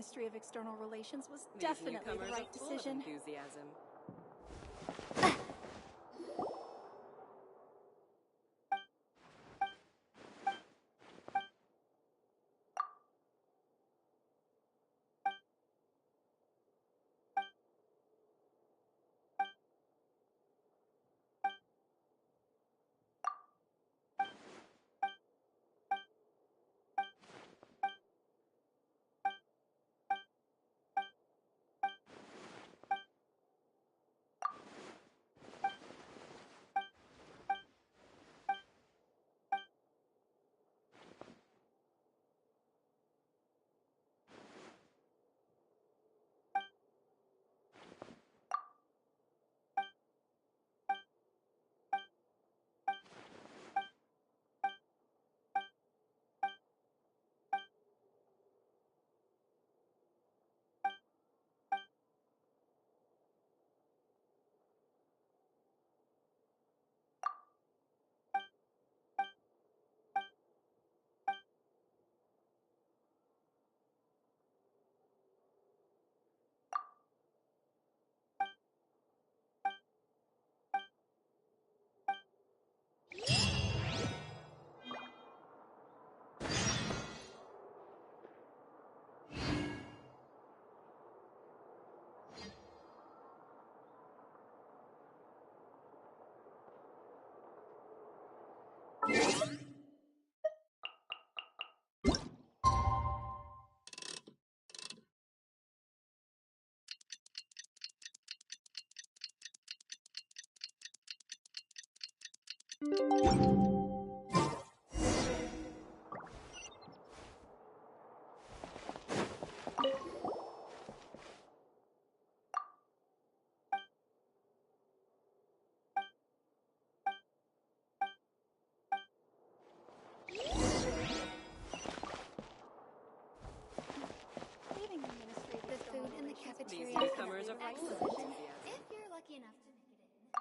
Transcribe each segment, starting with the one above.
Ministry of External Relations was definitely the right decision. Enthusiasm. These newcomers are full of enthusiasm. If you're lucky enough to make it in.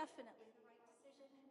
definitely the right decision.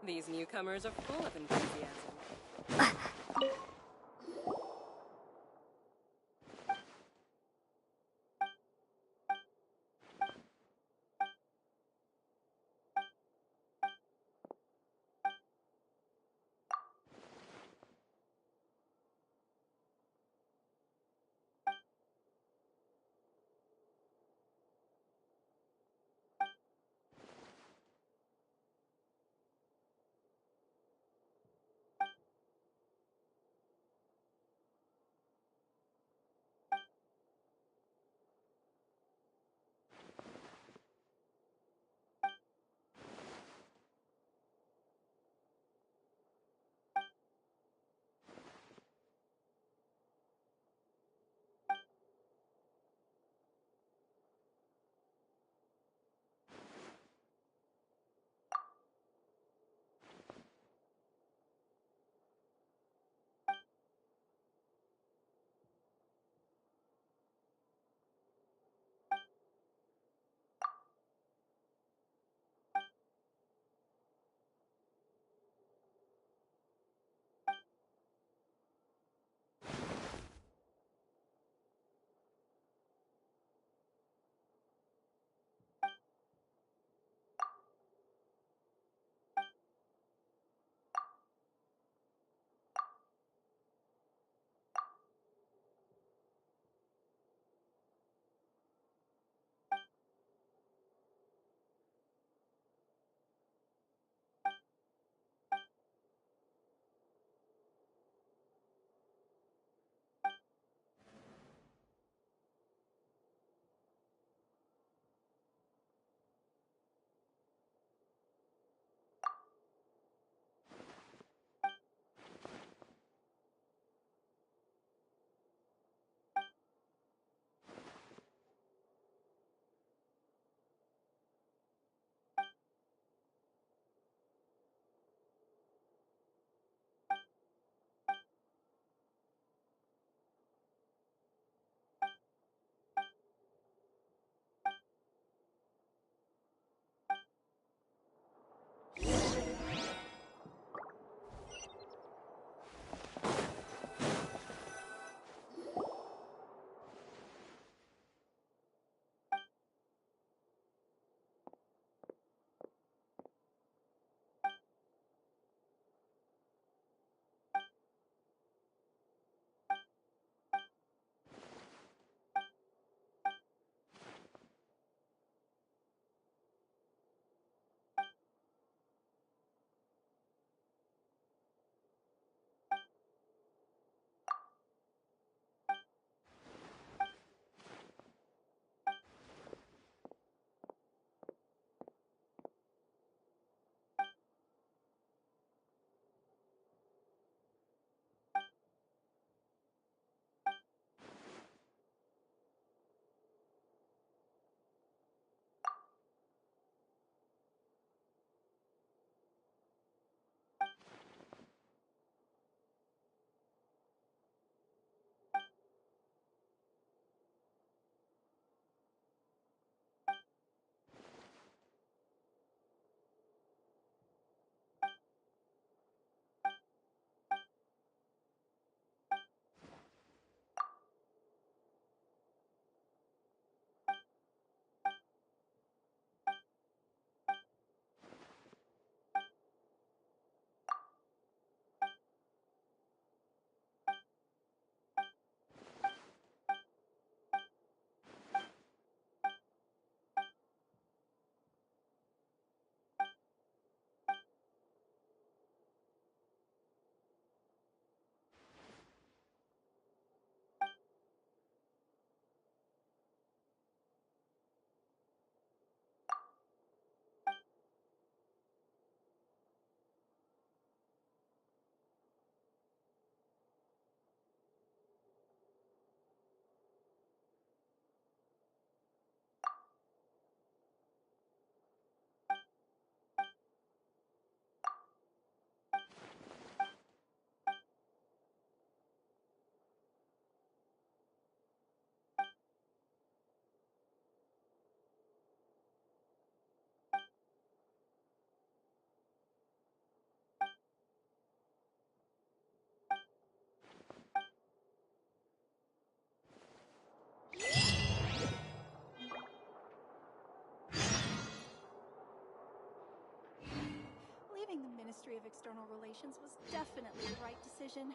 These newcomers are full of enthusiasm. Ministry of External Relations was definitely the right decision.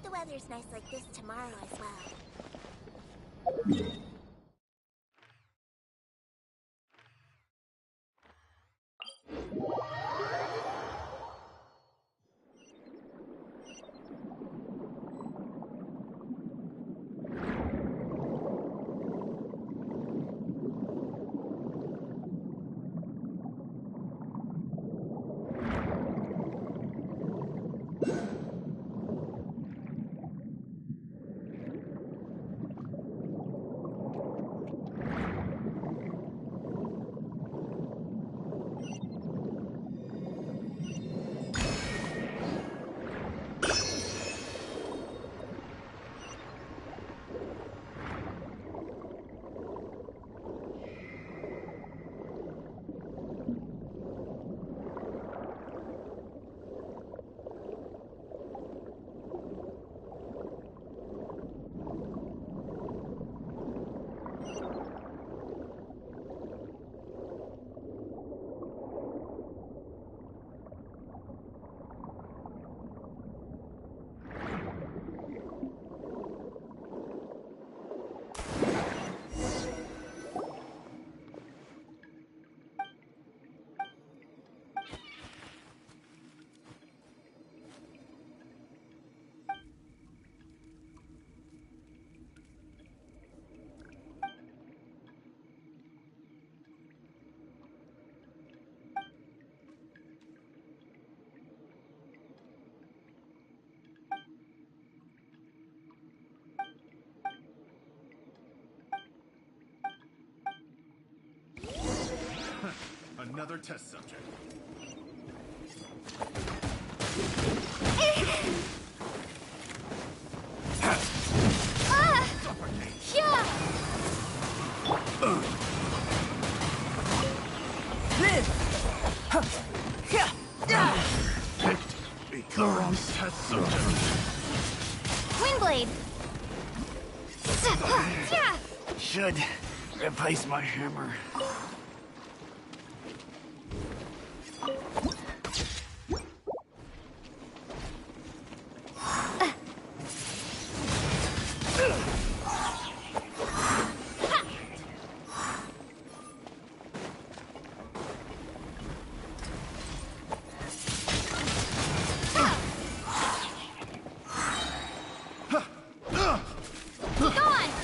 The weather's nice like this tomorrow as well. another test subject. Picked the wrong test subject. Windblade! Should replace my hammer.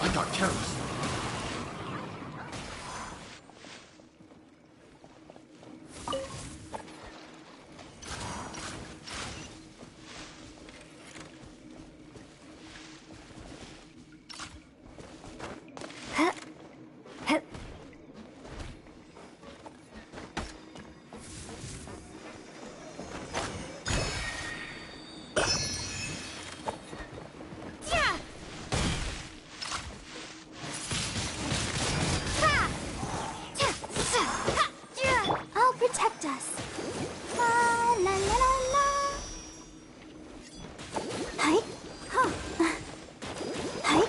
I got careless. I'll protect us. La la la la la. Hi. Huh. Hi.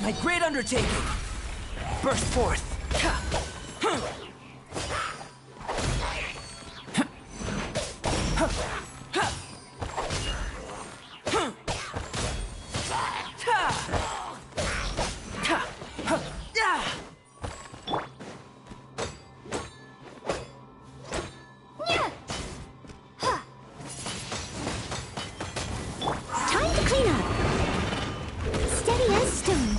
My great undertaking! Burst forth! Time to clean up. Steady as stone.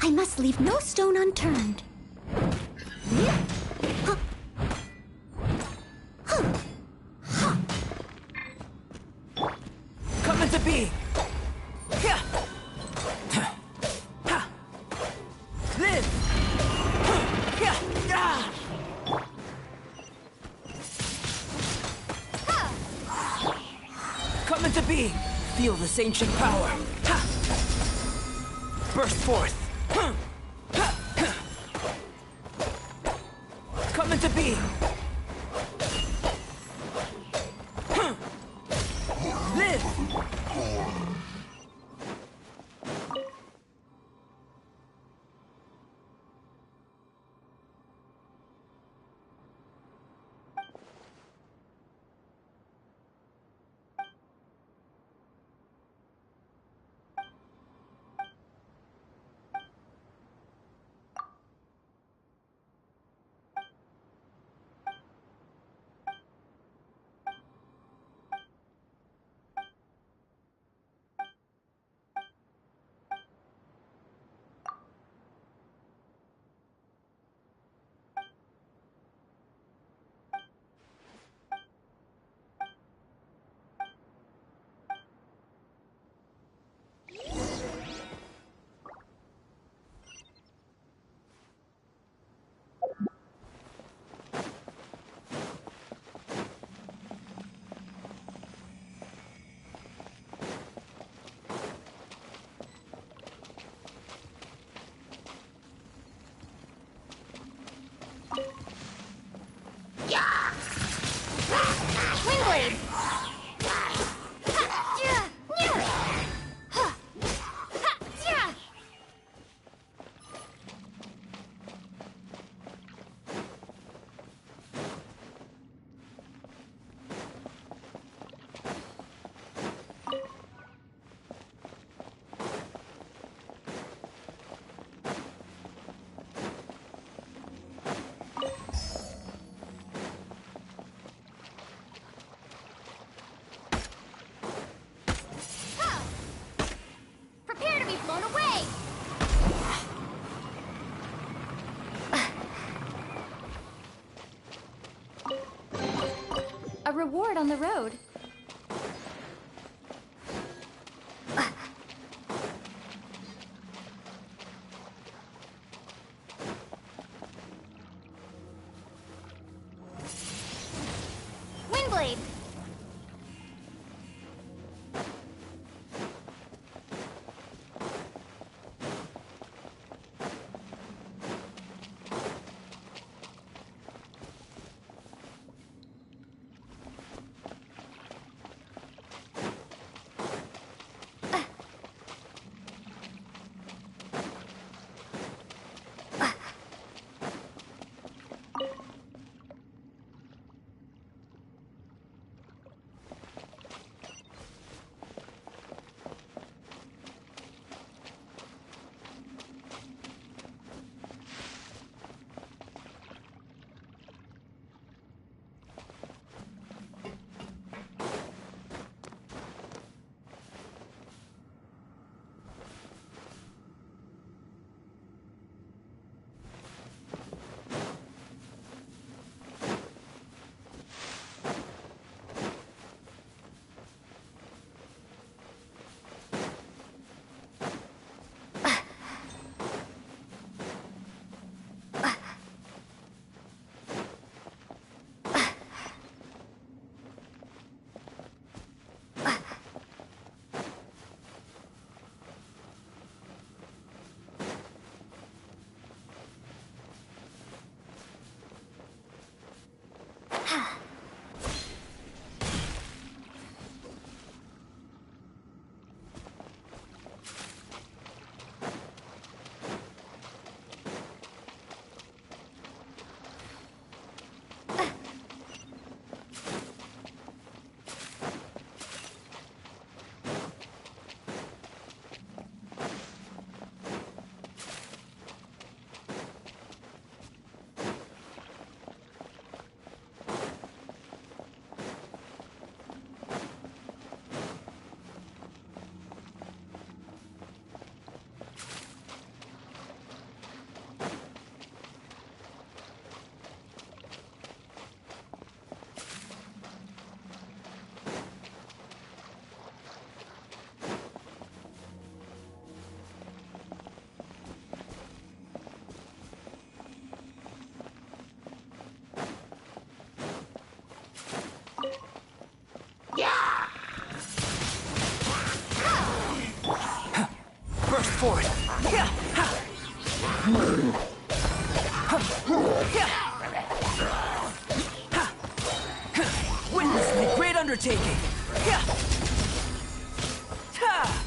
I must leave no stone unturned. Come into being! Live! Come into being! Feel this ancient power! Burst forth! Come into being! Live! Windblade! Prepare to be blown away! A reward on the road. Windblade! Fourth. Yeah. Ha. Yeah. Ha. Witness my great undertaking. Yeah. Ha.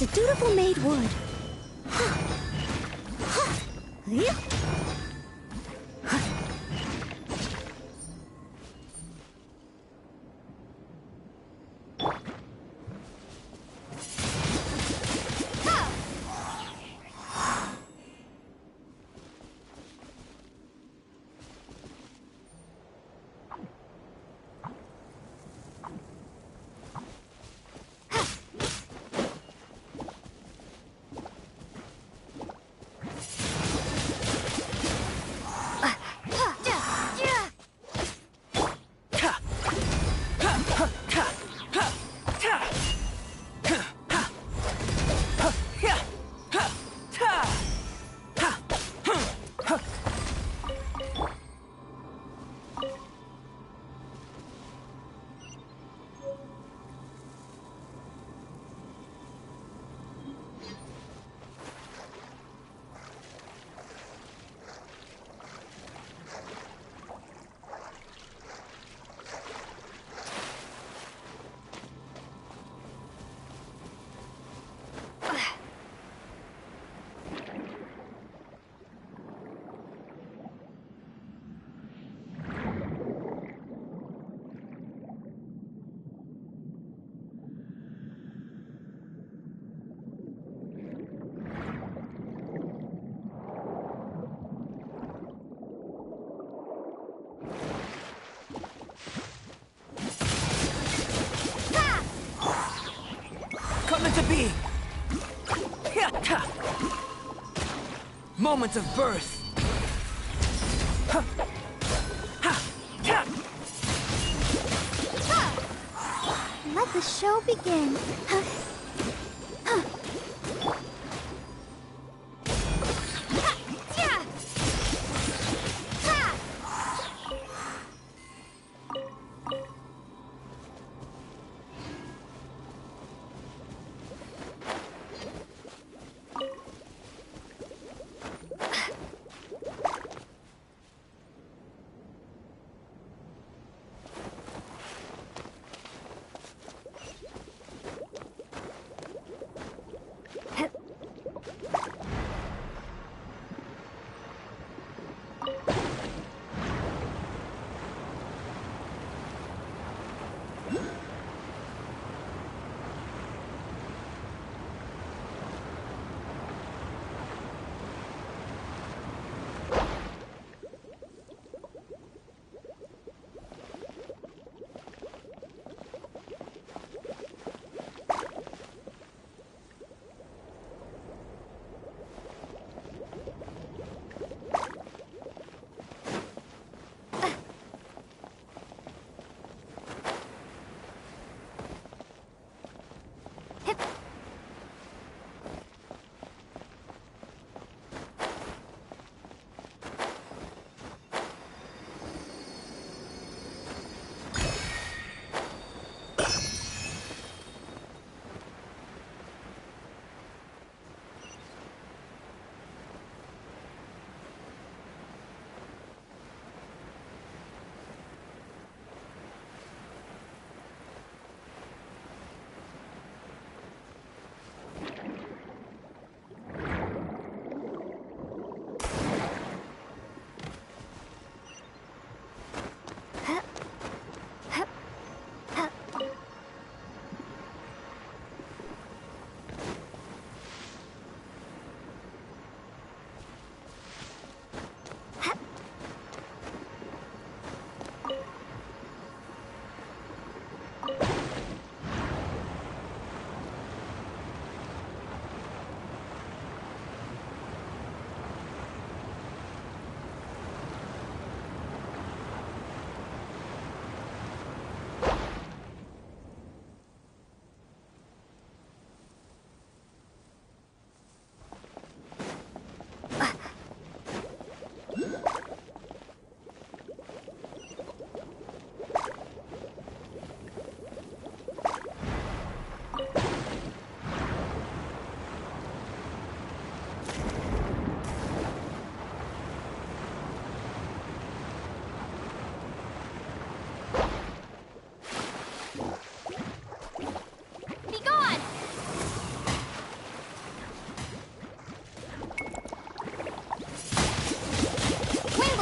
a dutiful maid would. Yep. Coming to be. Moments of birth. Let the show begin.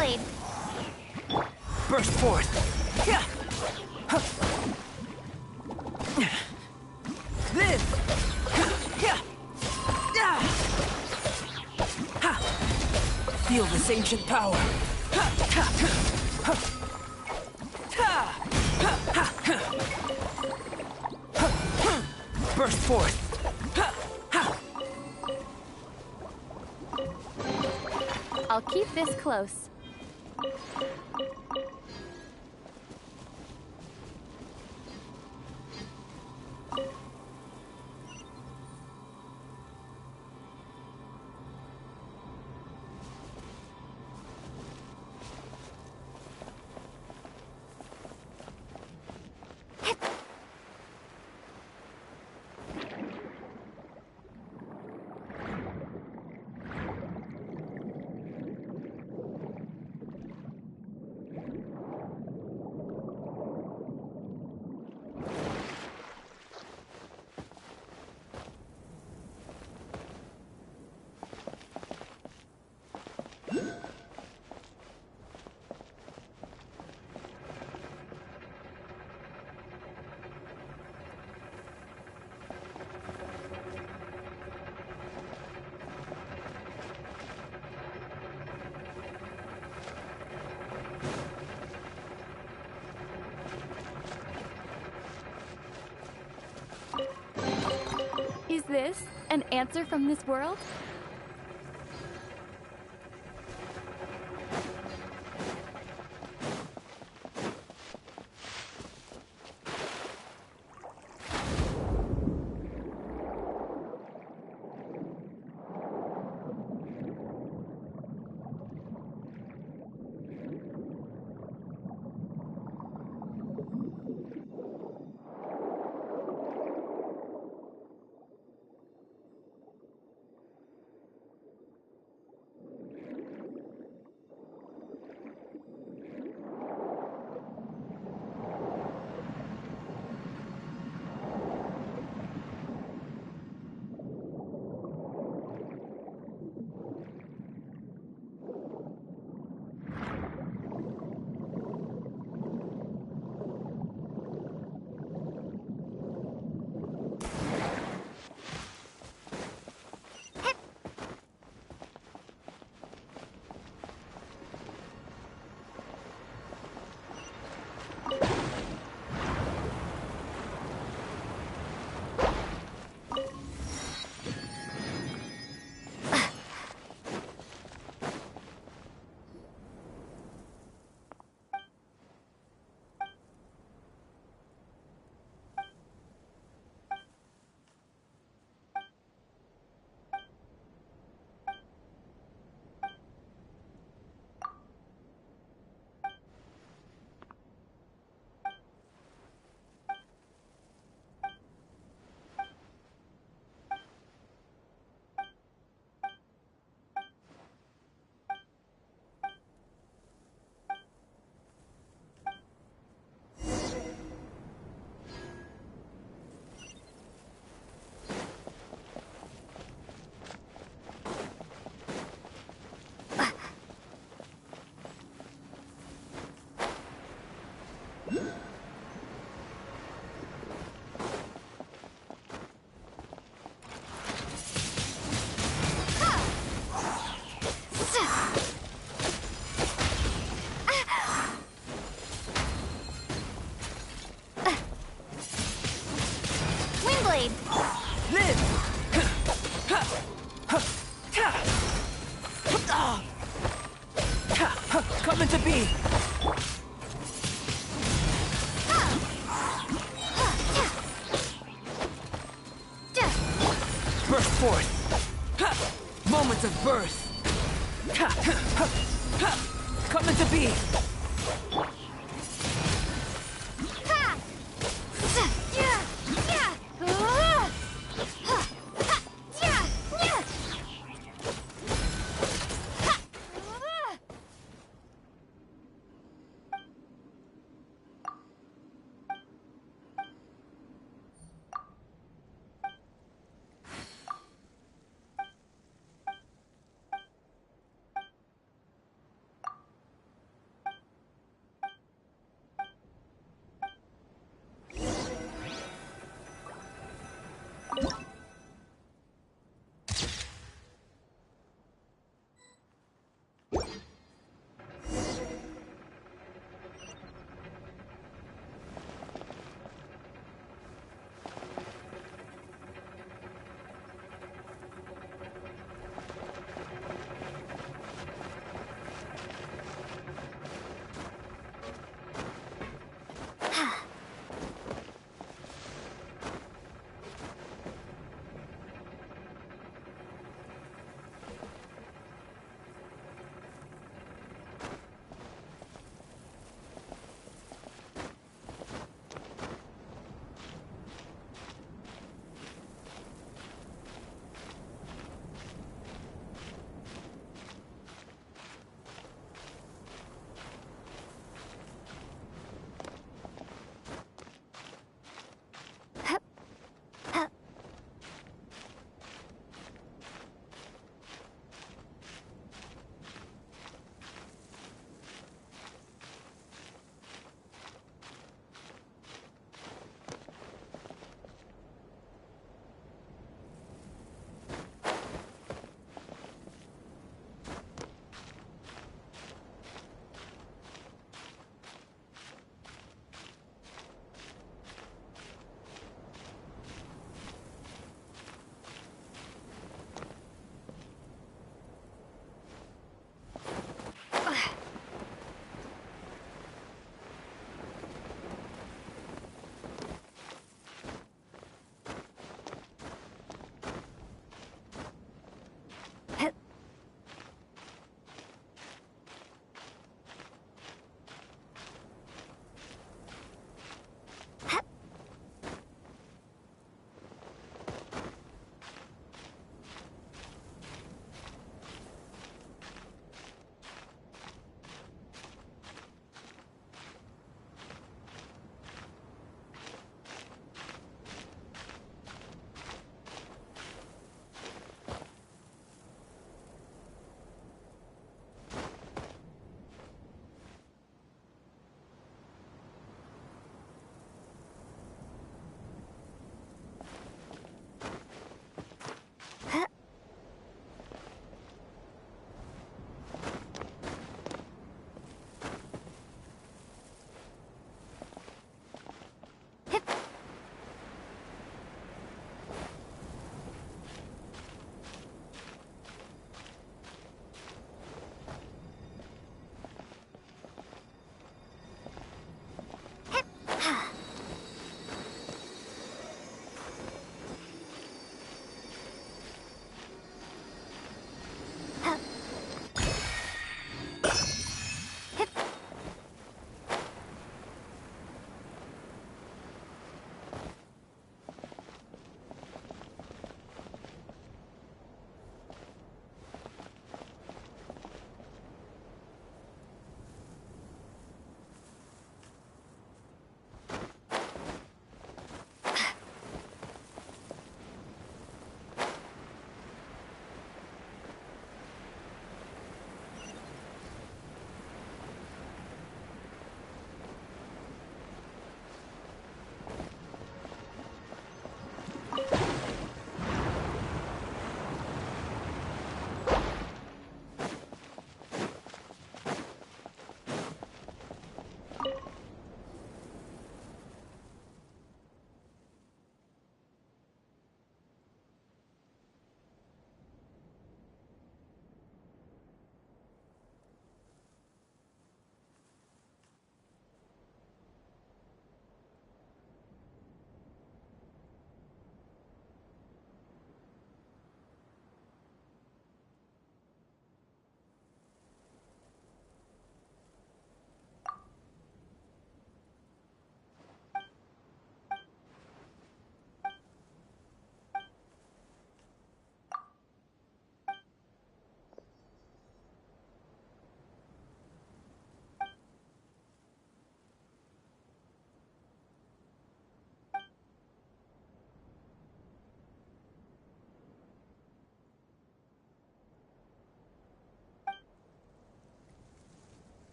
Windblade! Burst forth! Yeah. Live! Yeah. Yeah. Ha. Feel this ancient power! Ha. Ha. Ha. Ha. Ha. Ha. Burst forth! Ha. Ha. I'll keep this close. Is this an answer from this world? Windblade! Live! Come into being! Burst forth! Moments of birth! Come into being!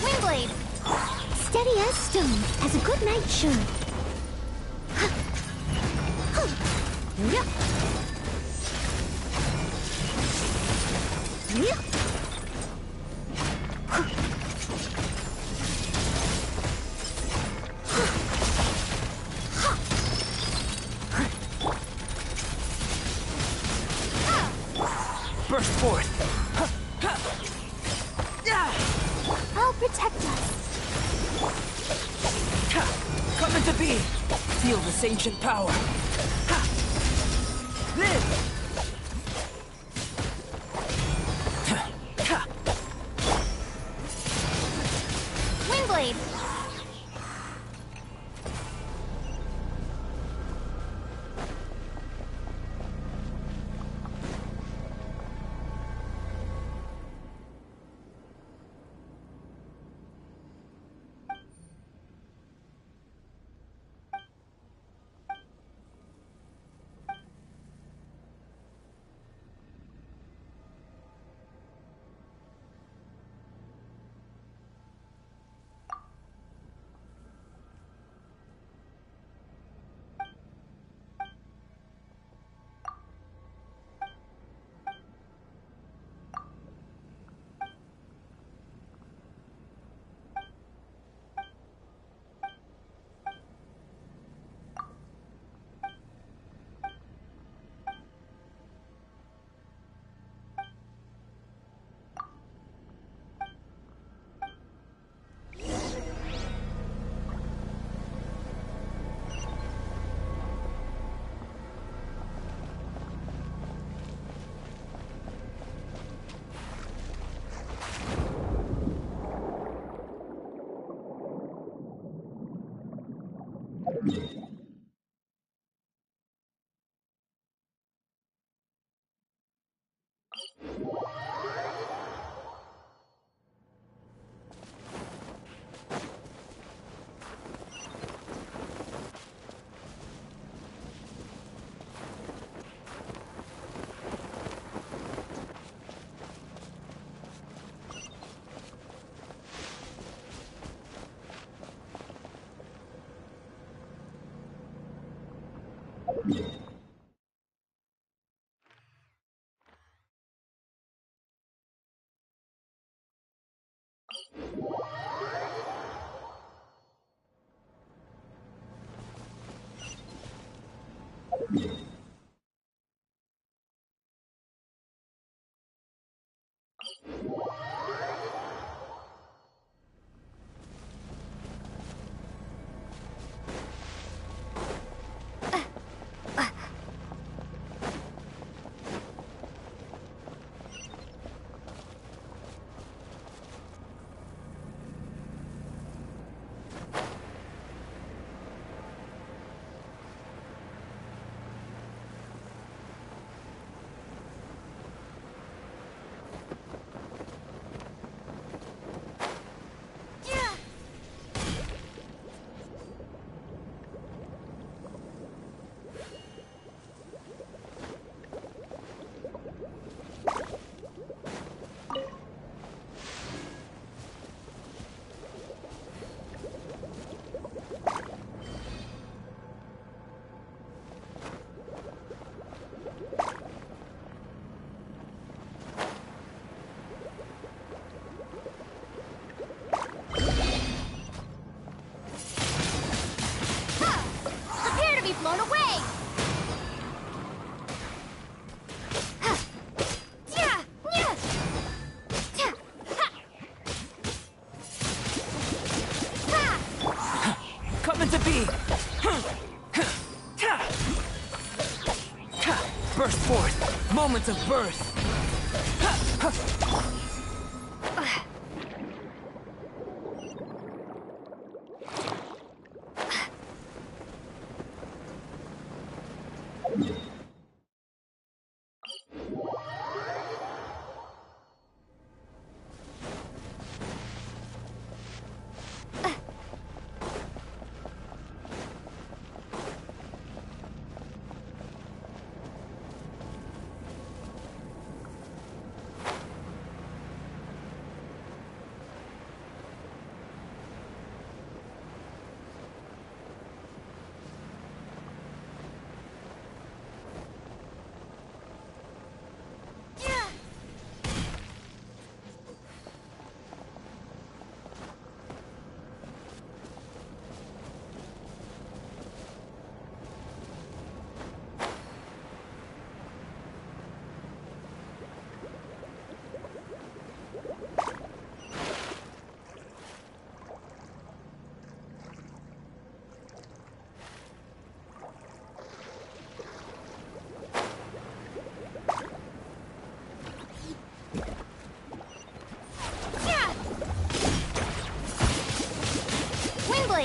Windblade! Steady as stone, as a good knight should. Yep. Yep. burst forth. I'll protect us. Come into being. Feel this ancient power. Live! Wingblade! Blown away! Coming to be! Burst forth! Moments of birth!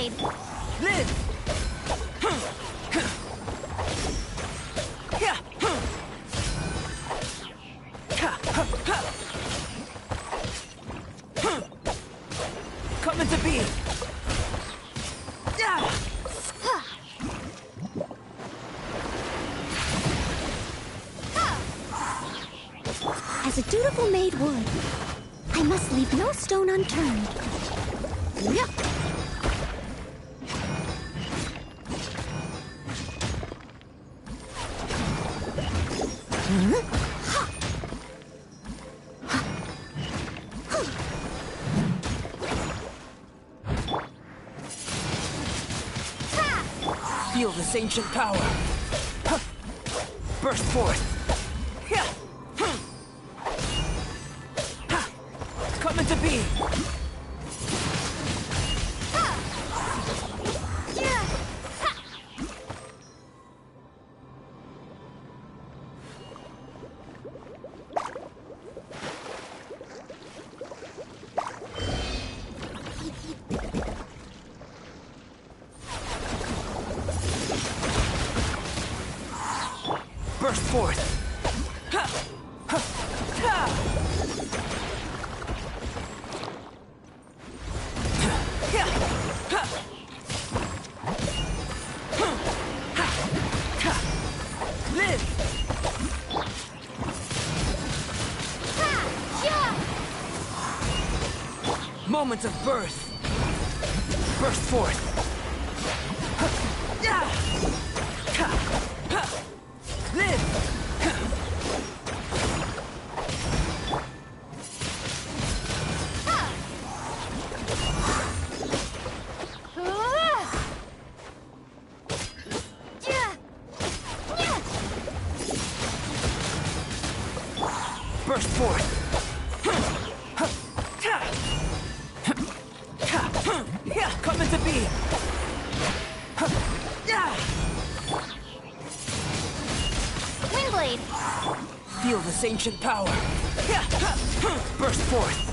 Windblade. Live! Coming to be! As a dutiful maid would, I must leave no stone unturned. Yep. Feel this ancient power. Burst forth. Coming to be. Burst forth. Live. Moment of birth. Burst forth. Live. Burst forth. Coming to be. Windblade. Feel this ancient power. Burst forth.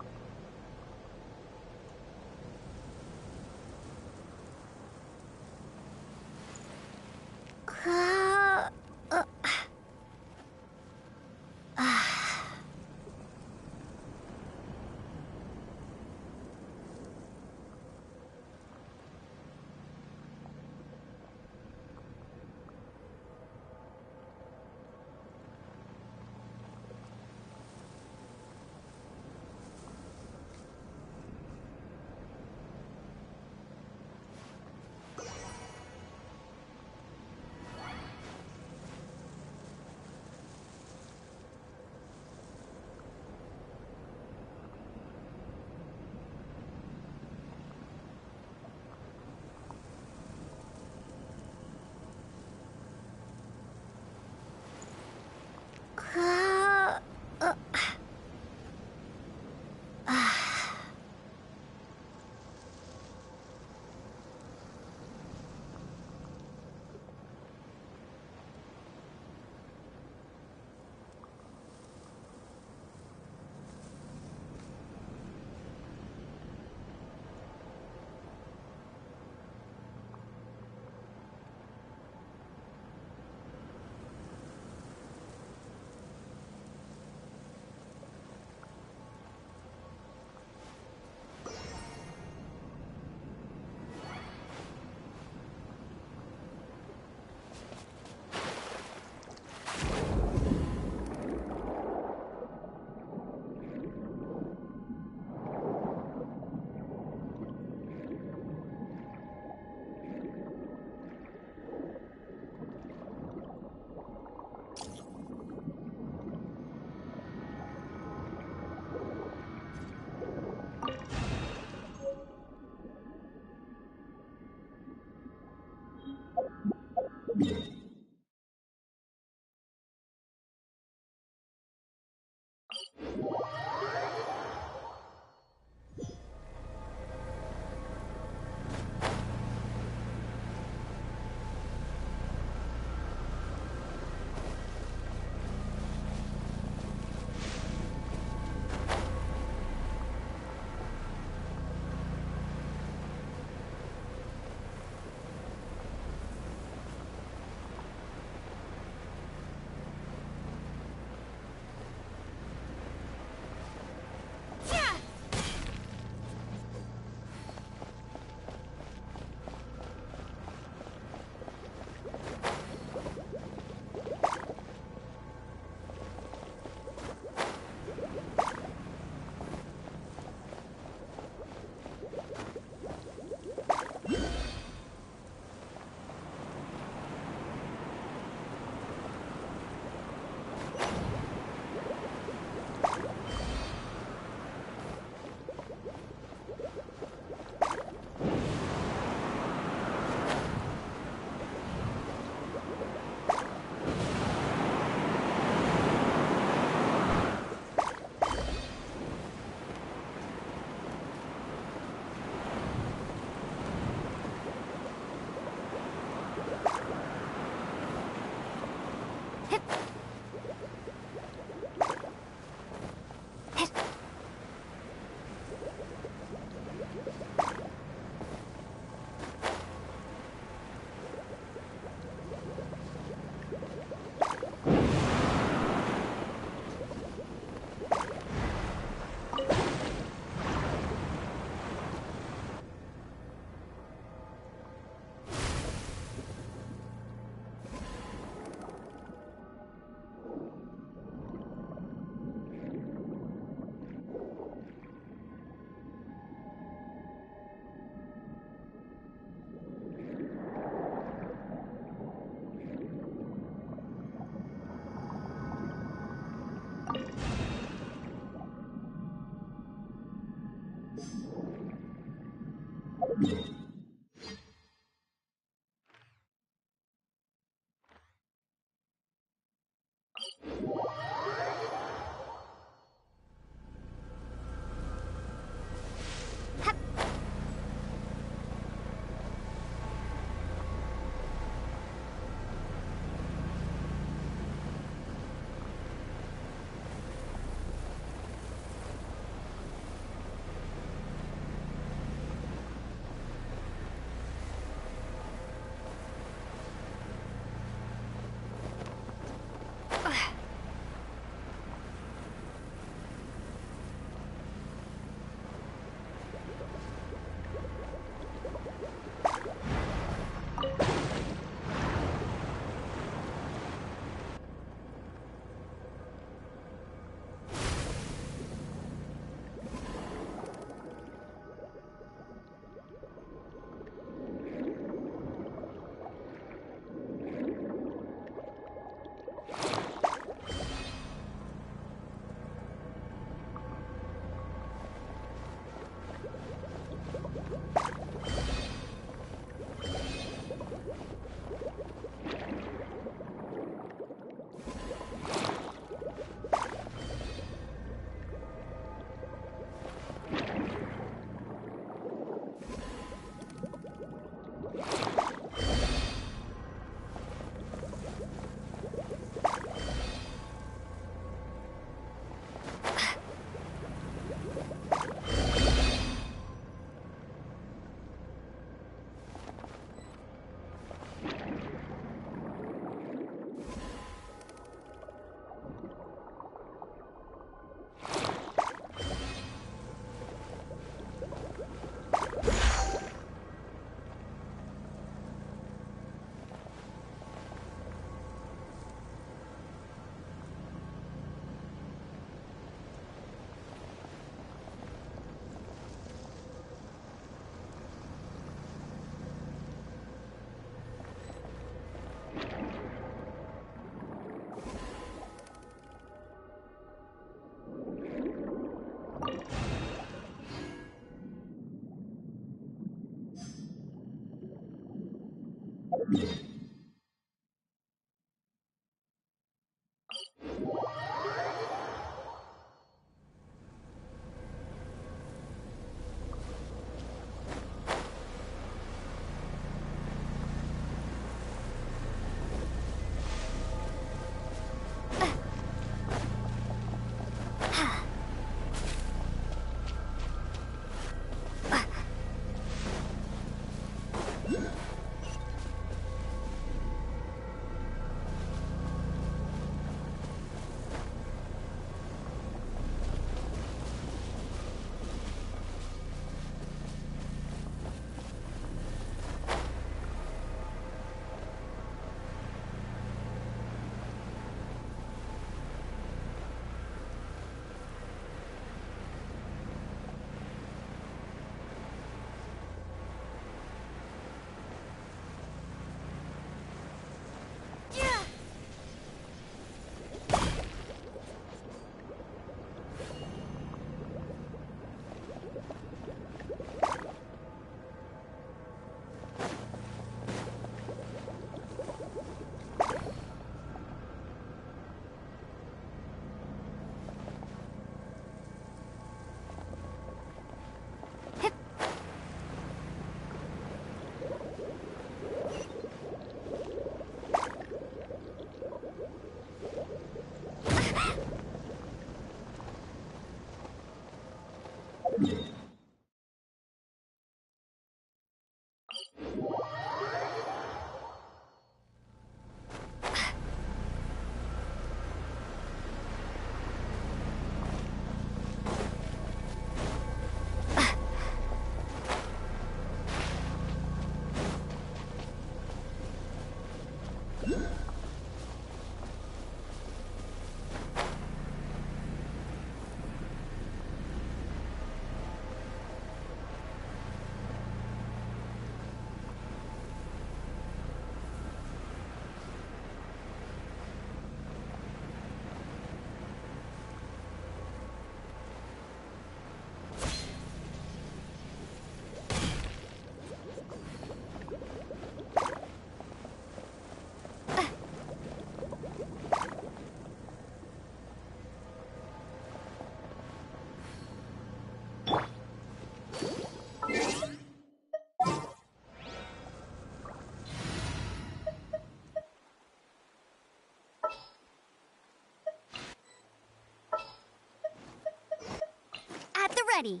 ready.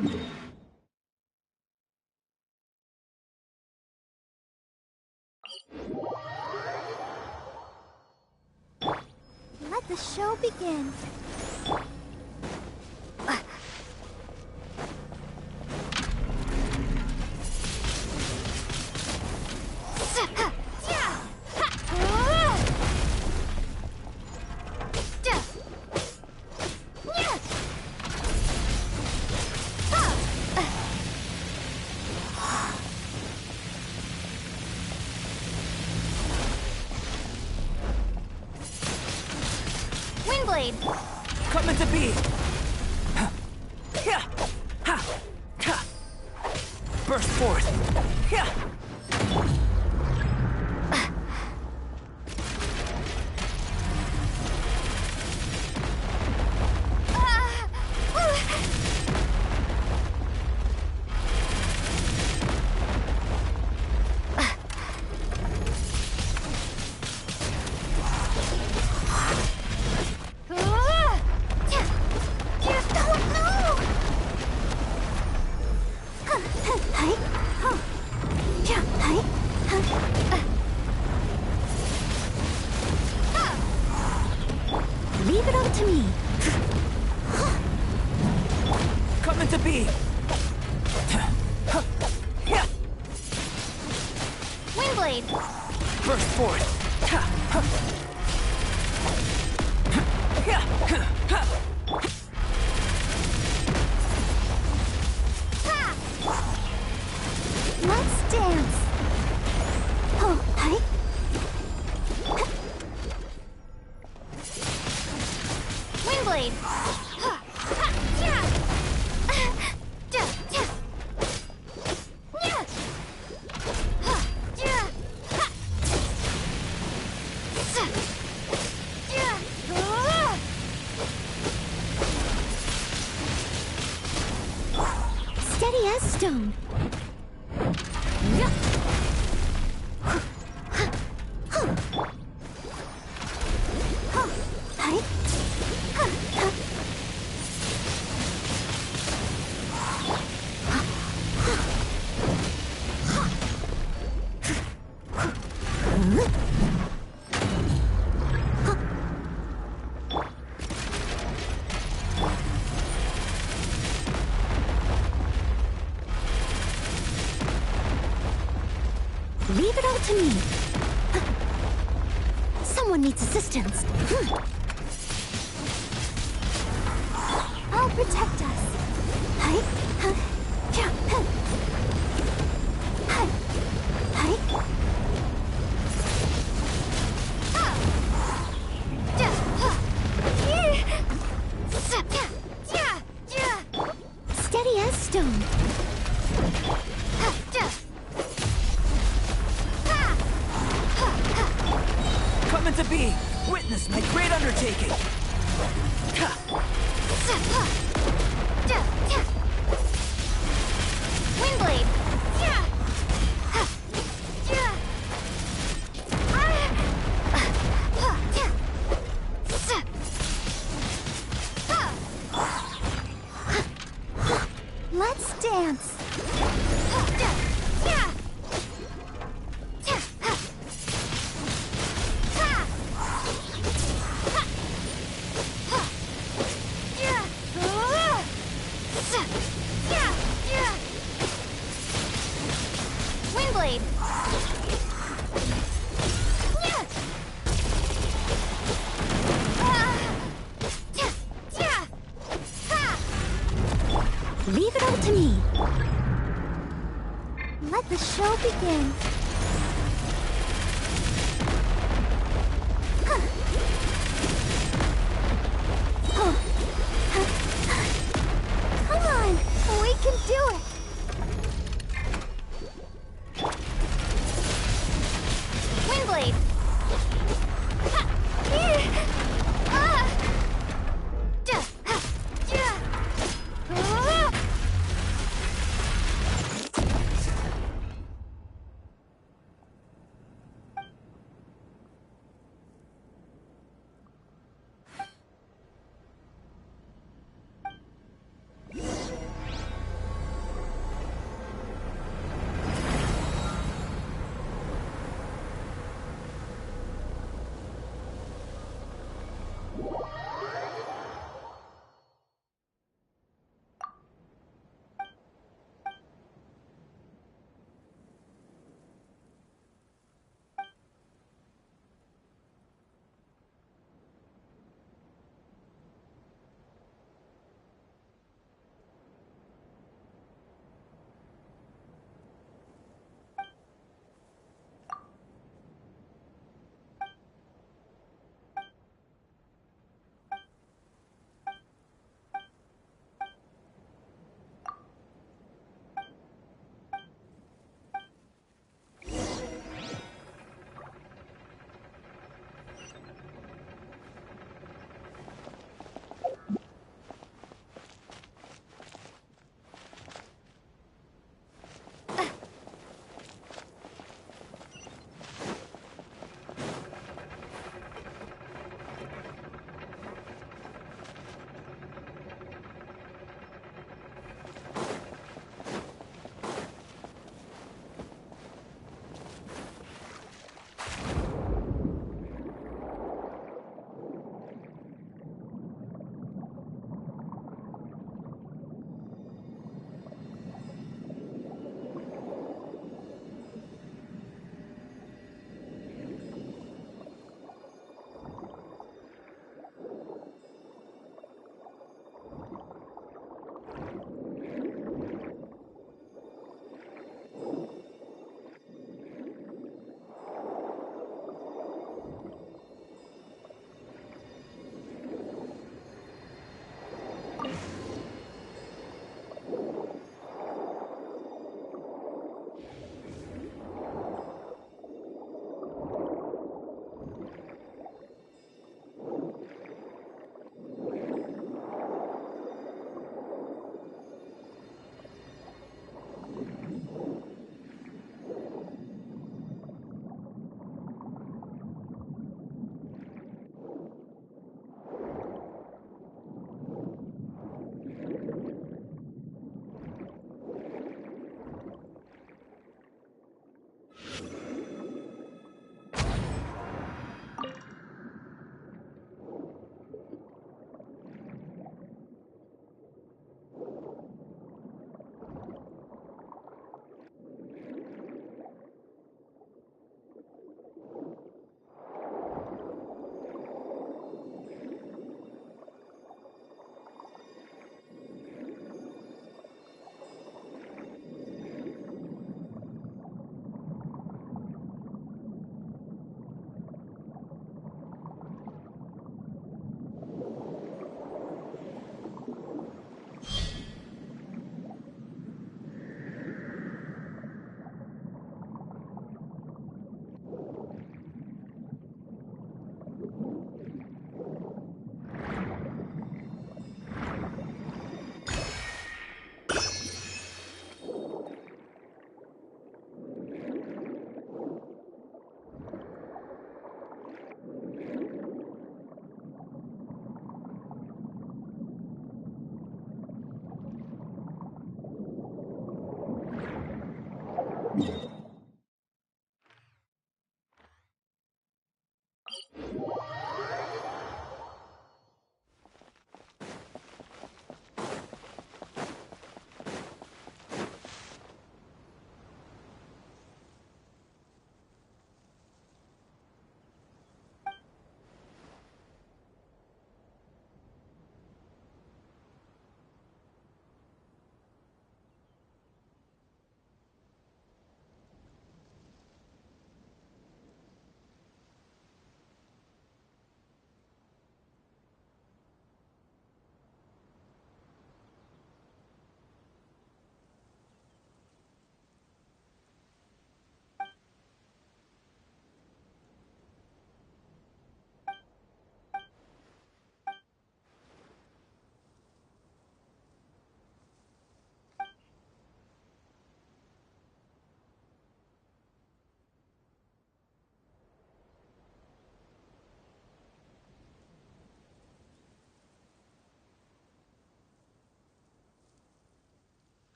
Let the show begin. Windblade! Coming to be! Burst forth! Leave it all to me. Coming to be! Windblade! Burst forth! Let's dance. Oh, hi. Windblade. Steady as stone. Leave it all to me. Someone needs assistance. I'll protect us. Hi. Hi. Hi. Steady as stone. Coming to be! Witness my great undertaking! Windblade! Let's dance! Windblade! Leave it all to me. Let the show begin. Come on, we can do it. Windblade!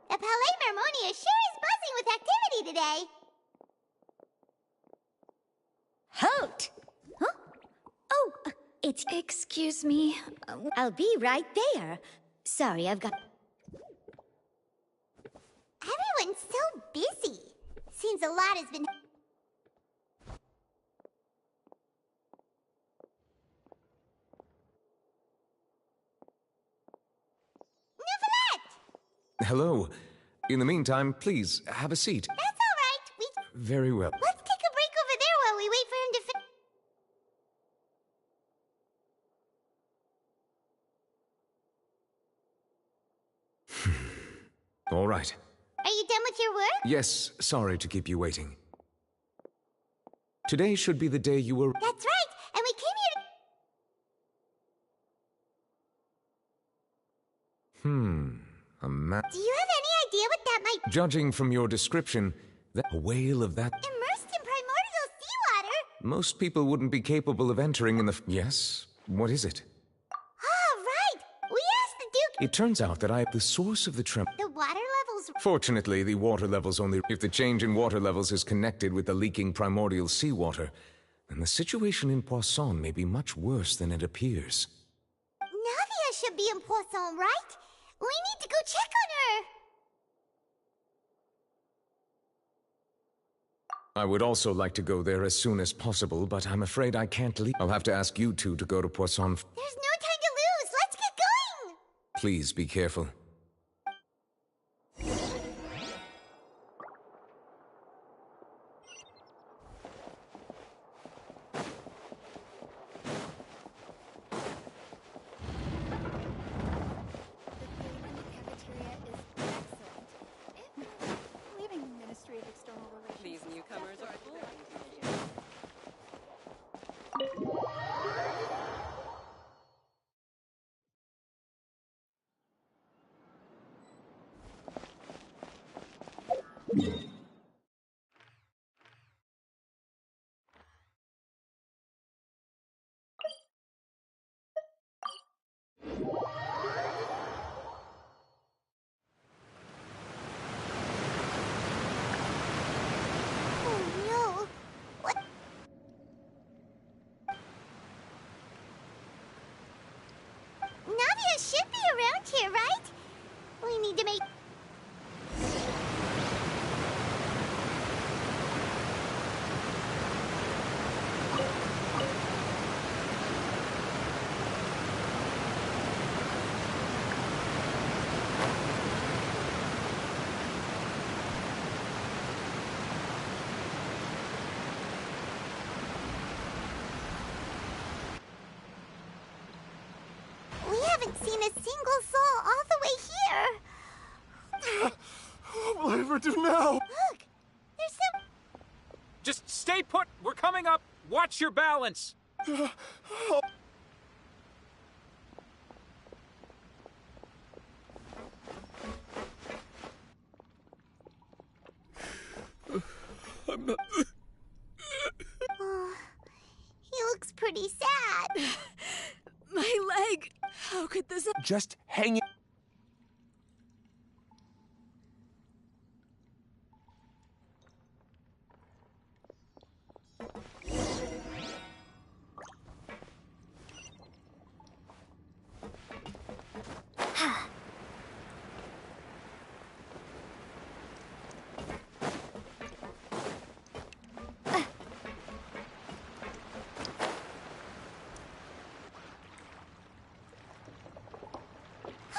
The Palais Mermonia sure is buzzing with activity today. Halt! Huh? Oh, it's... Excuse me. I'll be right there. Sorry, I've got... Everyone's so busy. Seems a lot has been... Hello. In the meantime, please, have a seat. That's all right. Very well. Let's take a break over there while we wait for him to All right. Are you done with your work? Yes, sorry to keep you waiting. Today should be the day you were... That's right. And we came here to... A map. Do you have any idea what that might... Judging from your description, a whale of that... Immersed in primordial seawater? Most people wouldn't be capable of entering in the... Yes? What is it? Ah, right. We asked the Duke... It turns out that the source of the tremor... The water levels... Fortunately, the water levels only... If the change in water levels is connected with the leaking primordial seawater, then the situation in Poisson may be much worse than it appears. Navia should be in Poisson, right? We need to go check on her! I would also like to go there as soon as possible, but I'm afraid I can't leave. I'll have to ask you two to go to Poisson. There's no time to lose! Let's get going! Please be careful. Leaving the Ministry of External Relations. These newcomers are full of enthusiasm. Oh no! What? Navia should be around here, right? We need to make... We haven't seen a single soul all the way here! What will I ever do now? Look! There's some... Just stay put. We're coming up. Watch your balance. Oh, he looks pretty sad. My leg! How could this... Just hang it.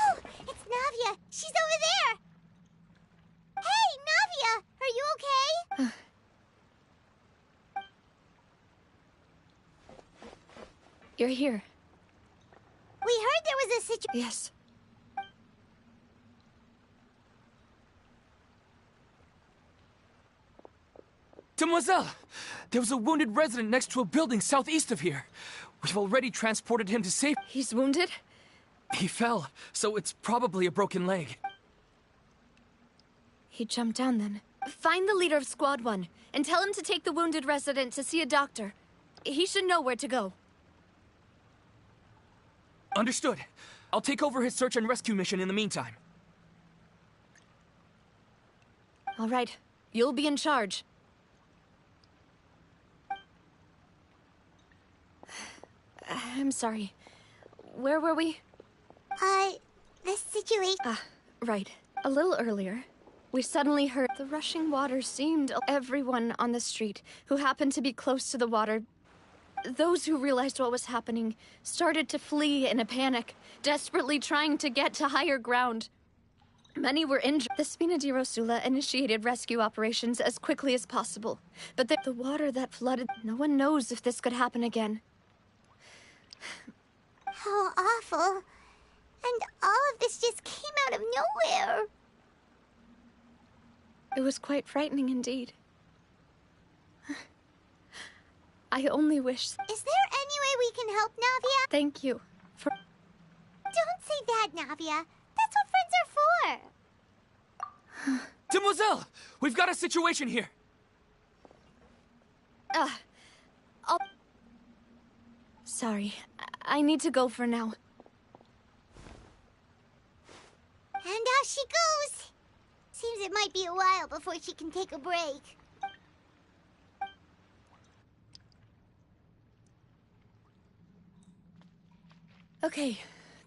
Oh, it's Navia. She's over there. Hey, Navia, are you okay? You're here. We heard there was a situation. Yes. Demoiselle! There was a wounded resident next to a building southeast of here. We've already transported him to safety. He's wounded? He fell, so it's probably a broken leg. He jumped down then. Find the leader of Squad 1 and tell him to take the wounded resident to see a doctor. He should know where to go. Understood. I'll take over his search and rescue mission in the meantime. All right. You'll be in charge. I'm sorry. Where were we? The situation. Right. A little earlier, we suddenly heard the rushing water seemed everyone on the street who happened to be close to the water. Those who realized what was happening started to flee in a panic, desperately trying to get to higher ground. Many were injured. The Spina di Rosula initiated rescue operations as quickly as possible, but the water that flooded, no one knows if this could happen again. How awful. And all of this just came out of nowhere. It was quite frightening indeed. I only wish... Is there any way we can help, Navia? Thank you for... Don't say that, Navia. That's what friends are for. Demoiselle! We've got a situation here! Sorry. I need to go for now. And out she goes. Seems it might be a while before she can take a break. Okay.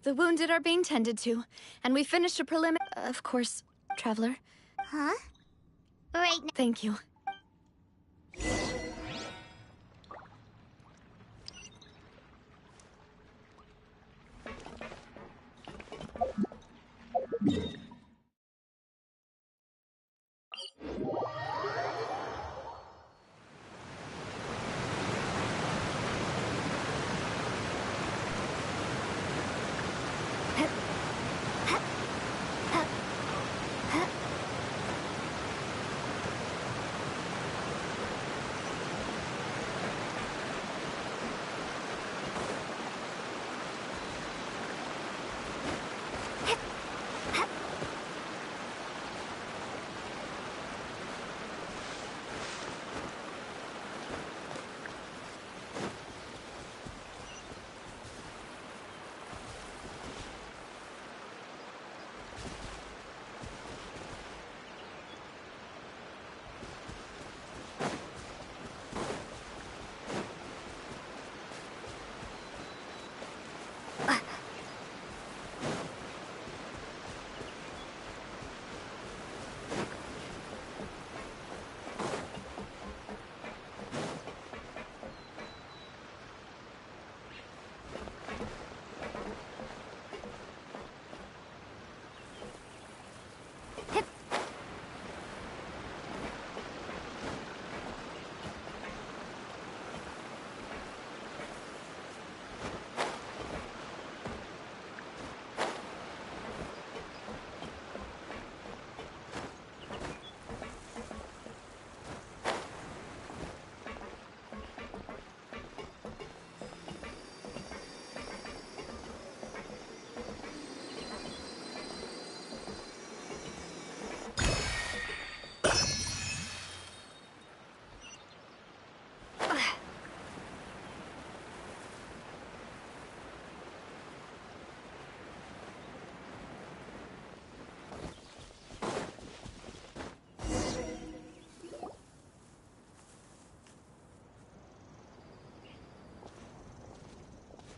The wounded are being tended to, and we finished a preliminary... Of course, Traveler. Huh? Right now. Thank you.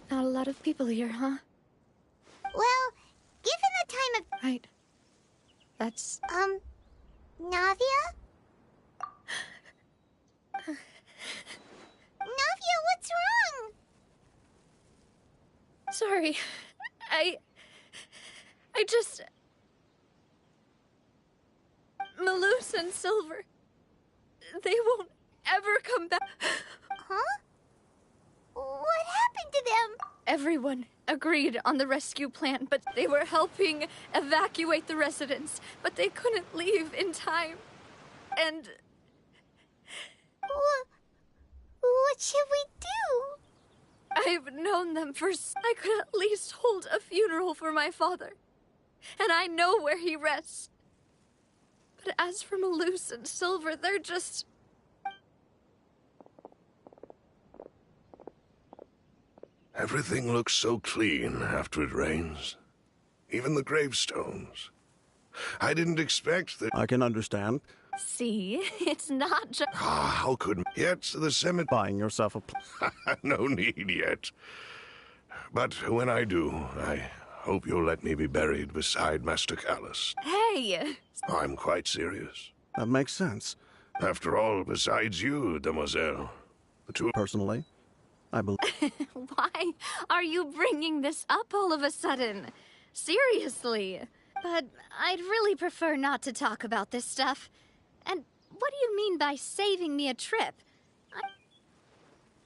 Not a lot of people here, huh? Well, given the time of... Right. That's... Navia? Navia, what's wrong? Sorry. I just... Malus and Silver... They won't ever come back. Huh? What happened to them? Everyone agreed on the rescue plan, but they were helping evacuate the residents, but they couldn't leave in time. And... What should we do? I've known them for... I could at least hold a funeral for my father. And I know where he rests. But as for Malus and Silver, they're just... Everything looks so clean after it rains. Even the gravestones. I didn't expect that. I can understand. See, it's not just... How could... Yet the cemetery... Buying yourself a... No need yet. But when I do, I hope you'll let me be buried beside Master Callus. Hey! I'm quite serious. That makes sense. After all, besides you, demoiselle, the two... Personally, I believe... Why are you bringing this up all of a sudden? Seriously. But I'd really prefer not to talk about this stuff. And what do you mean by saving me a trip?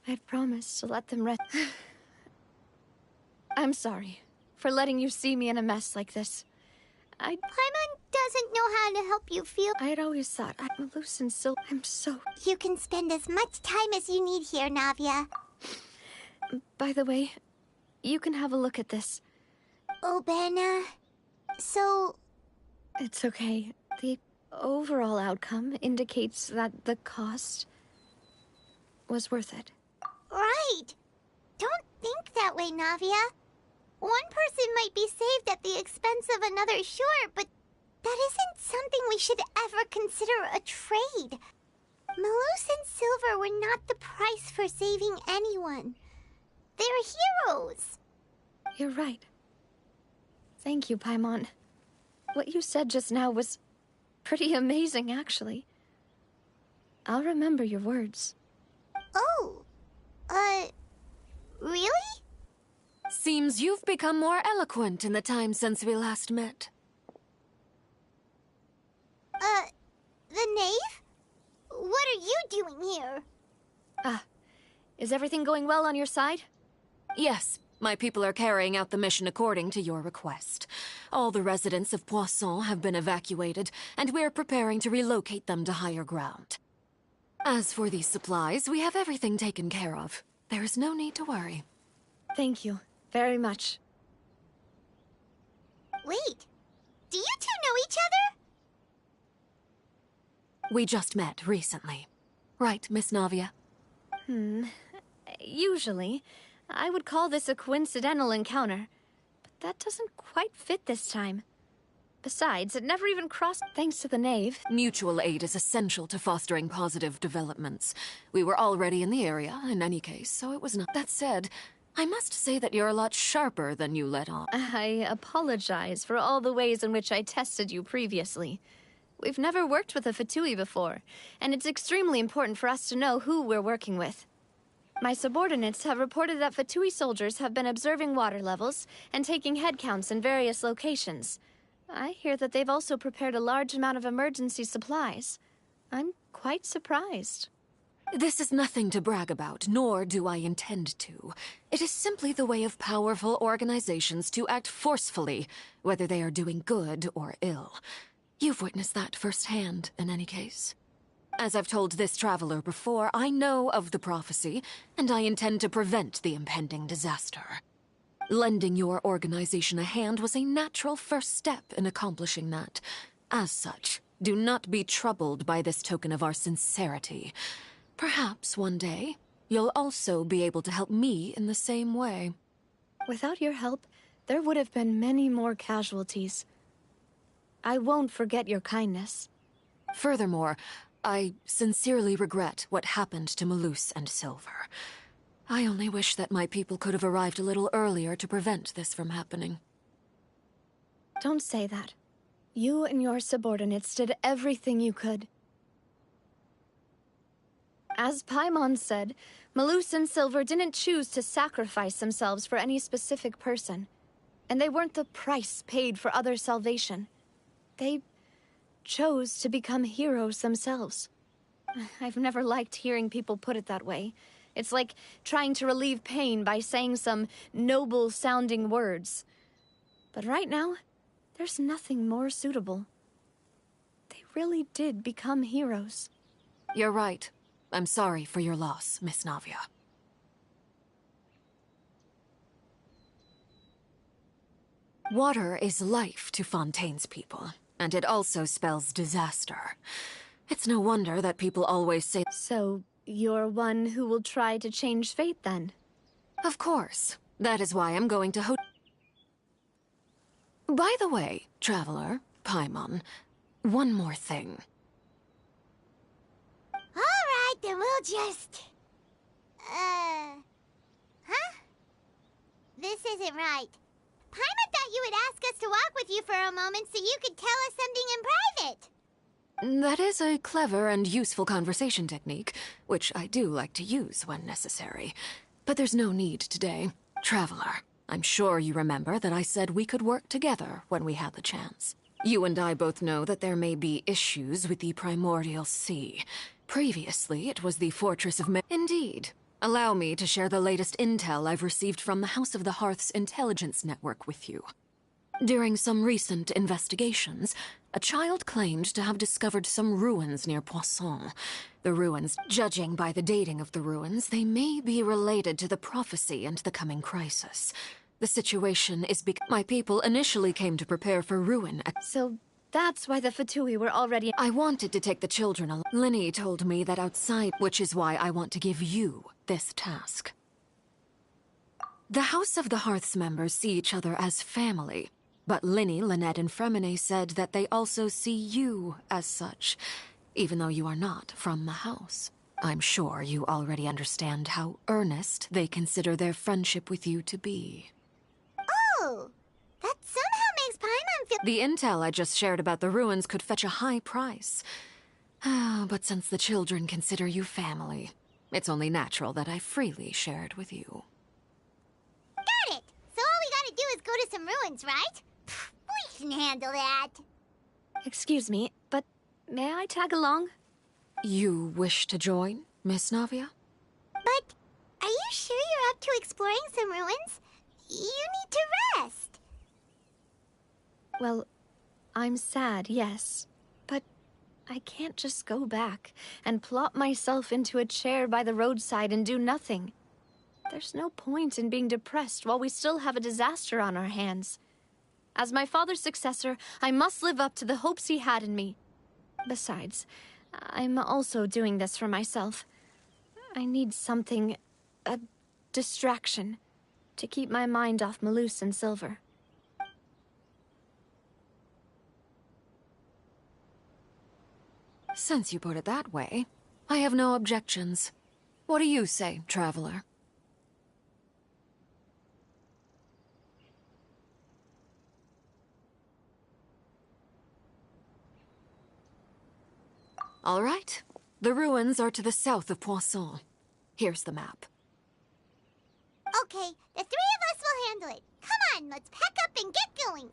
I'd promised to let them rest. I'm sorry for letting you see me in a mess like this. Paimon doesn't know how to help you feel. I had always thought I'm loose and still. I'm so... You can spend as much time as you need here, Navia. By the way, you can have a look at this. Oh, Benna. So... It's okay. The overall outcome indicates that the cost was worth it. Right. Don't think that way, Navia. One person might be saved at the expense of another, sure, but that isn't something we should ever consider a trade. Malus and Silver were not the price for saving anyone. They're heroes. You're right. Thank you, Paimon. What you said just now was pretty amazing, actually. I'll remember your words. Oh, really? Seems you've become more eloquent in the time since we last met. The knave? What are you doing here? Is everything going well on your side? Yes, my people are carrying out the mission according to your request. All the residents of Poisson have been evacuated, and we're preparing to relocate them to higher ground. As for these supplies, we have everything taken care of. There is no need to worry. Thank you very much. Wait, do you two know each other? We just met recently. Right, Miss Navia? Usually, I would call this a coincidental encounter, but that doesn't quite fit this time. Besides, it never even crossed thanks to the knave. Mutual aid is essential to fostering positive developments. We were already in the area, in any case, so it was not. That said, I must say that you're a lot sharper than you let on. I apologize for all the ways in which I tested you previously. We've never worked with a Fatui before, and it's extremely important for us to know who we're working with. My subordinates have reported that Fatui soldiers have been observing water levels and taking head counts in various locations. I hear that they've also prepared a large amount of emergency supplies. I'm quite surprised. This is nothing to brag about, nor do I intend to. It is simply the way of powerful organizations to act forcefully, whether they are doing good or ill. You've witnessed that firsthand, in any case. As I've told this traveler before, I know of the prophecy, and I intend to prevent the impending disaster. Lending your organization a hand was a natural first step in accomplishing that. As such, do not be troubled by this token of our sincerity. Perhaps one day, you'll also be able to help me in the same way. Without your help, there would have been many more casualties. I won't forget your kindness. Furthermore, I sincerely regret what happened to Malus and Silver. I only wish that my people could have arrived a little earlier to prevent this from happening. Don't say that. You and your subordinates did everything you could. As Paimon said, Malus and Silver didn't choose to sacrifice themselves for any specific person. And they weren't the price paid for other salvation. They chose to become heroes themselves. I've never liked hearing people put it that way. It's like trying to relieve pain by saying some noble-sounding words. But right now, there's nothing more suitable. They really did become heroes. You're right. I'm sorry for your loss, Miss Navia. Water is life to Fontaine's people, and it also spells disaster. It's no wonder that people always say... So, you're one who will try to change fate, then? Of course. That is why I'm going to By the way, Traveler, Paimon, one more thing. Alright, then we'll just... Huh? This isn't right. Paimon thought you would ask us to walk with you for a moment so you could tell us something in private. That is a clever and useful conversation technique, which I do like to use when necessary. But there's no need today. Traveler, I'm sure you remember that I said we could work together when we had the chance. You and I both know that there may be issues with the Primordial Sea. Previously, it was the Fortress of Indeed. Allow me to share the latest intel I've received from the House of the Hearth's intelligence network with you. During some recent investigations, a child claimed to have discovered some ruins near Poisson. The ruins, judging by the dating of the ruins, they may be related to the prophecy and the coming crisis. The situation is because my people initially came to prepare for ruin. So that's why the Fatui were already... I wanted to take the children along. Linny told me that outside, which is why I want to give you this task. The House of the Hearth's members see each other as family, but Linny, Lynette, and Fremine said that they also see you as such, even though you are not from the house. I'm sure you already understand how earnest they consider their friendship with you to be. Oh, that somehow makes Paimon feel... The intel I just shared about the ruins could fetch a high price. But since the children consider you family, it's only natural that I freely share it with you. Got it! So all we gotta do is go to some ruins, right? We can handle that. Excuse me, but may I tag along? You wish to join, Miss Navia? But are you sure you're up to exploring some ruins? You need to rest. Well, I'm sad, yes. But I can't just go back and plop myself into a chair by the roadside and do nothing. There's no point in being depressed while we still have a disaster on our hands. As my father's successor, I must live up to the hopes he had in me. Besides, I'm also doing this for myself. I need something, a distraction, to keep my mind off Malus and Silver. Since you put it that way, I have no objections. What do you say, traveler? All right. The ruins are to the south of Poisson. Here's the map. Okay, the three of us will handle it. Come on, let's pack up and get going.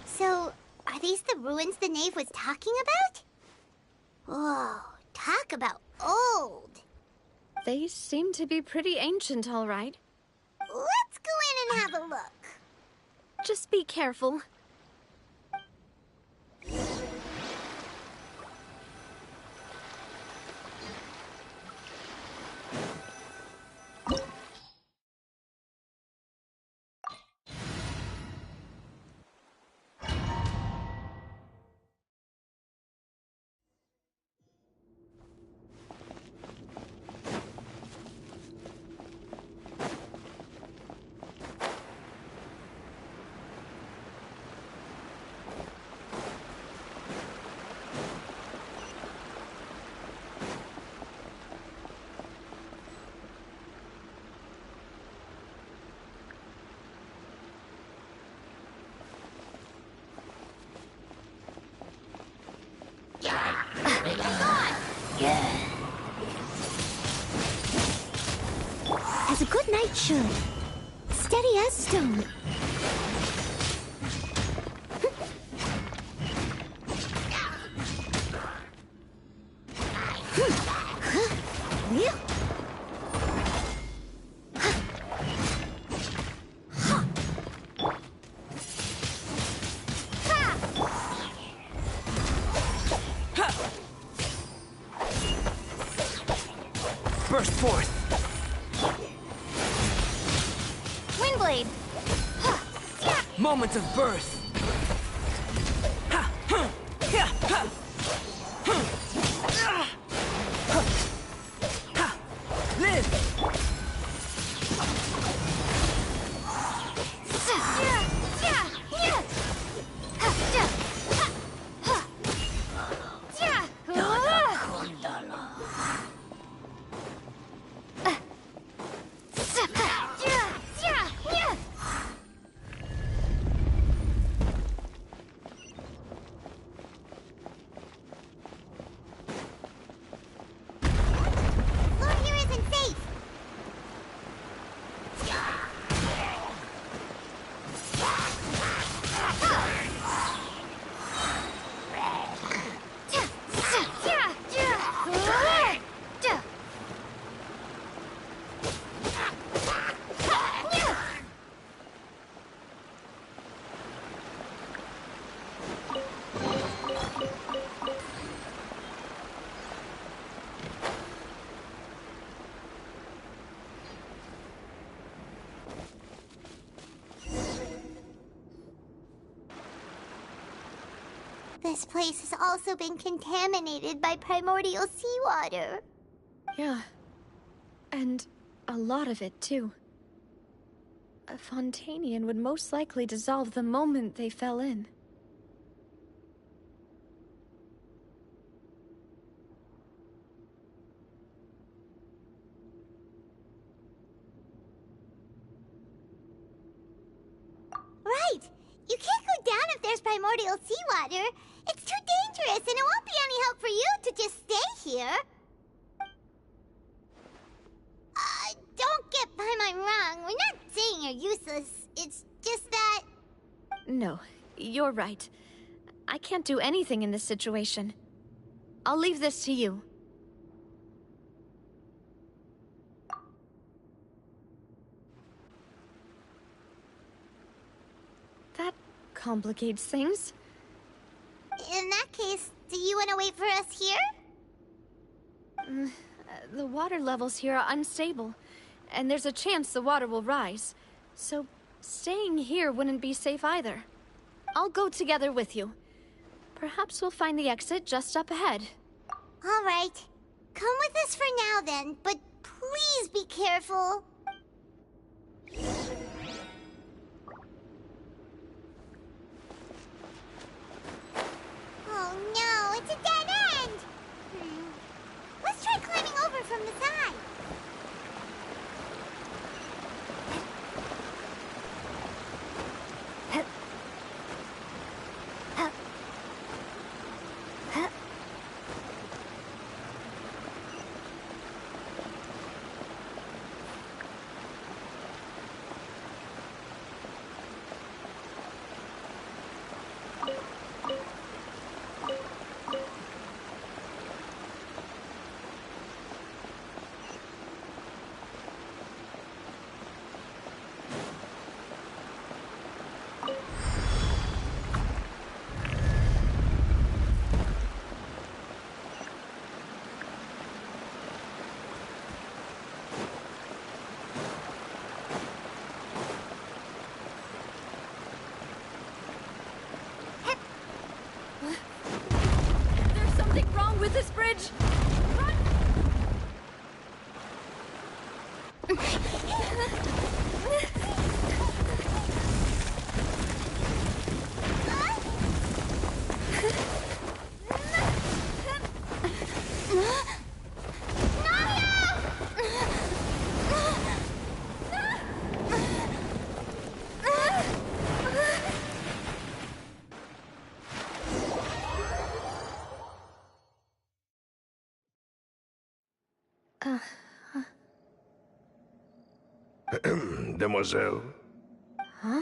So, are these the ruins the knave was talking about? Whoa, talk about old. They seem to be pretty ancient, all right. Let's go in and have a look. Just be careful. As a good knight should. Steady as stone. Burst forth. Windblade! Moment of birth. Live. Floor here isn't safe. This place has also been contaminated by primordial seawater. Yeah. And a lot of it, too. A Fontanian would most likely dissolve the moment they fell in. Right! You can't go down if there's primordial seawater. It's too dangerous, and it won't be any help for you to just stay here. Don't get by my wrong. We're not saying you're useless. It's just that... No, you're right. I can't do anything in this situation. I'll leave this to you. That complicates things. In that case, do you want to wait for us here? The water levels here are unstable, and there's a chance the water will rise. So, staying here wouldn't be safe either. I'll go together with you. Perhaps we'll find the exit just up ahead. All right. Come with us for now, then, but please be careful. Oh no, it's a dead end! Let's try climbing over from the side. this bridge! Run! Demoiselle? Huh?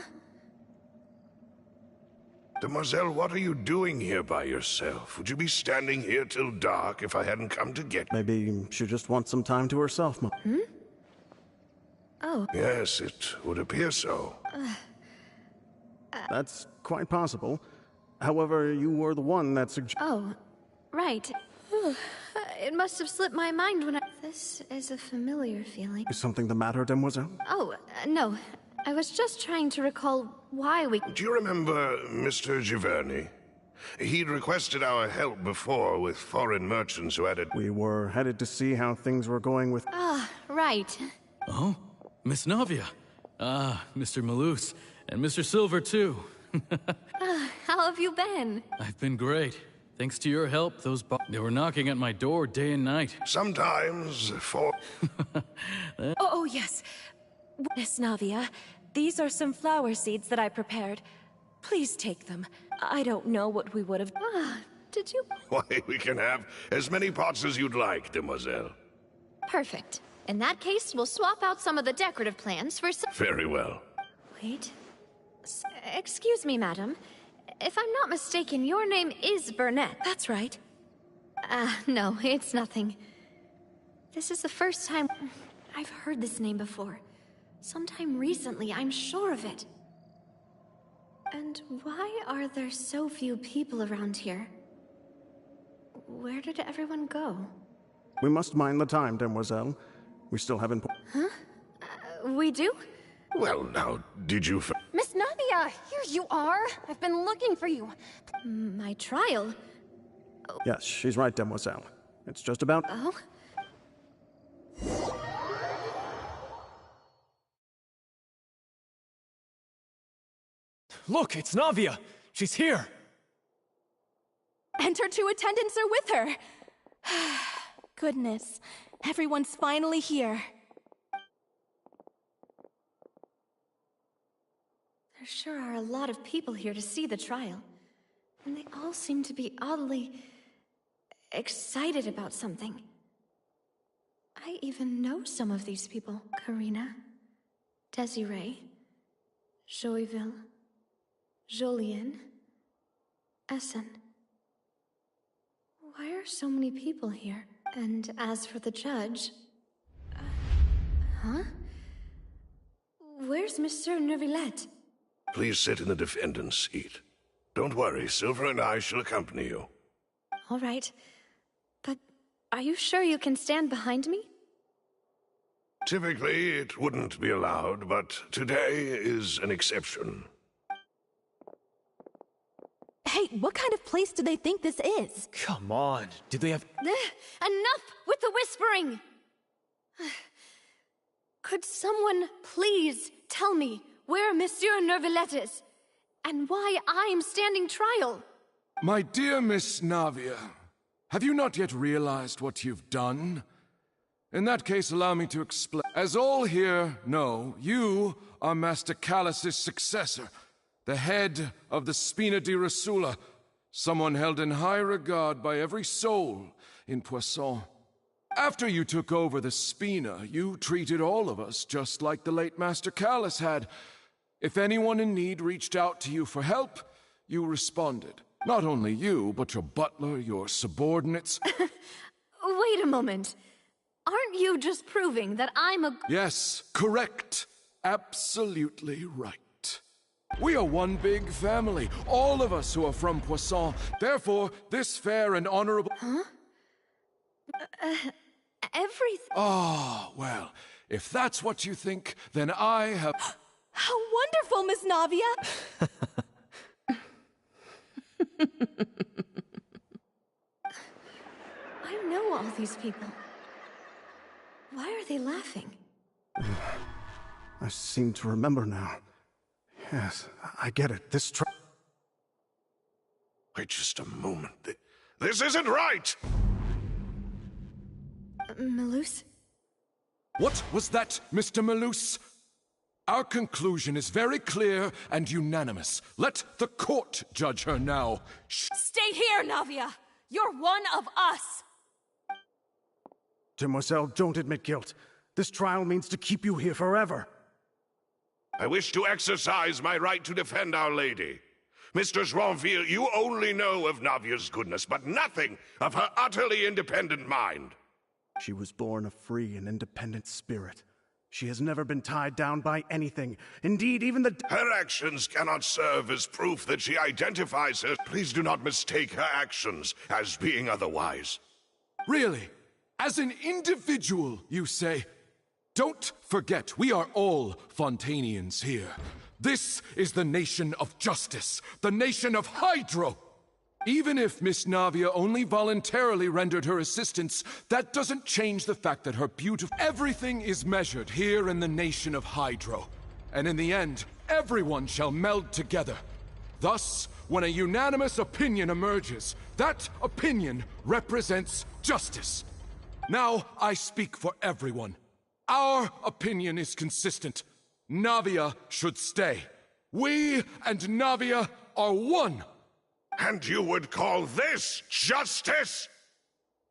Demoiselle, what are you doing here by yourself? Would you be standing here till dark if I hadn't come to get you? Maybe she just wants some time to herself, Oh. Yes, it would appear so. That's quite possible. However, you were the one that suggested... Oh, right. Whew. It must have slipped my mind when I... This is a familiar feeling. Is something the matter, Demoiselle? Oh, no. I was just trying to recall why we... Do you remember Mr. Giverny? He'd requested our help before with foreign merchants who had... We were headed to see how things were going with... Ah, right. Oh, Miss Navia. Ah, Mr. Malus. And Mr. Silver, too. How have you been? I've been great. Thanks to your help, they were knocking at my door day and night. Sometimes for... Oh, yes. Miss Navia, these are some flower seeds that I prepared. Please take them. I don't know what we would have... Ah, did you... Why, we can have as many pots as you'd like, Demoiselle. Perfect. In that case, we'll swap out some of the decorative plants for some... Very well. Wait. Excuse me, madam. If I'm not mistaken, your name is Burnett. That's right. No, it's nothing. This is the first time I've heard this name before. Sometime recently, I'm sure of it. And why are there so few people around here? Where did everyone go? We must mind the time, Demoiselle. We still haven't... Huh? We do? Well, now, did you... Miss Navia, here you are. I've been looking for you. My trial? Yes, she's right, Demoiselle. It's just about... Oh? Look, it's Navia! She's here! And her two attendants are with her. Goodness, everyone's finally here. There sure are a lot of people here to see the trial. And they all seem to be oddly... excited about something. I even know some of these people. Karina, Desiree, Joyville, Jolien, Essen. Why are so many people here? And as for the judge... huh? Where's Monsieur Neuvillette? Please sit in the defendant's seat. Don't worry, Silver and I shall accompany you. All right. But are you sure you can stand behind me? Typically, it wouldn't be allowed, but today is an exception. Hey, what kind of place do they think this is? Come on, do they have... Enough with the whispering! Could someone please tell me where Monsieur Neuvillette is, and why I'm standing trial? My dear Miss Navia, have you not yet realized what you've done? In that case, allow me to explain. As all here know, you are Master Callus's successor, the head of the Spina di Rosula, someone held in high regard by every soul in Poisson. After you took over the Spina, you treated all of us just like the late Master Callus had. If anyone in need reached out to you for help, you responded. Not only you, but your butler, your subordinates. Wait a moment. Aren't you just proving that I'm a... Yes, correct. Absolutely right. We are one big family, all of us who are from Poisson. Therefore, this fair and honorable... Huh? Everything... Ah, well, if that's what you think, then I have... How wonderful, Miss Navia! I know all these people. Why are they laughing? I seem to remember now. Yes, I get it. Wait just a moment. This isn't right! Malus? What was that, Mr. Malus? Our conclusion is very clear and unanimous. Let the court judge her now. Stay here, Navia! You're one of us! Demoiselle, don't admit guilt. This trial means to keep you here forever. I wish to exercise my right to defend Our Lady. Mr. Joinville, you only know of Navia's goodness, but nothing of her utterly independent mind. She was born a free and independent spirit. She has never been tied down by anything. Indeed, even Her actions cannot serve as proof that she identifies her. Please do not mistake her actions as being otherwise. Really? As an individual, you say? Don't forget, we are all Fontanians here. This is the nation of justice, the nation of Hydro. Even if Miss Navia only voluntarily rendered her assistance, that doesn't change the fact that her beautiful... Everything is measured here in the nation of Hydro. And in the end, everyone shall meld together. Thus, when a unanimous opinion emerges, that opinion represents justice. Now I speak for everyone. Our opinion is consistent. Navia should stay. We and Navia are one. And you would call this justice?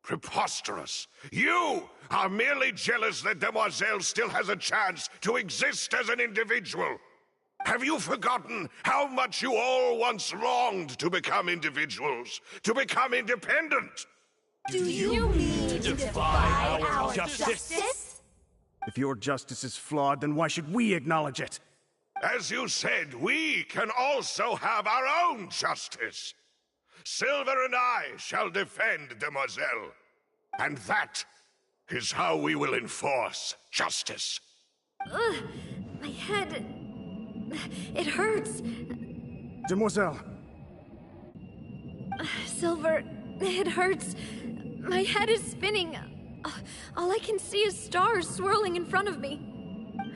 Preposterous. You are merely jealous that Demoiselle still has a chance to exist as an individual. Have you forgotten how much you all once longed to become individuals, to become independent? Do you mean to defy our justice? If your justice is flawed, then why should we acknowledge it? As you said, we can also have our own justice. Silver and I shall defend Demoiselle. And that is how we will enforce justice. Ugh, my head... It hurts. Demoiselle. Silver, it hurts. My head is spinning. All I can see is stars swirling in front of me.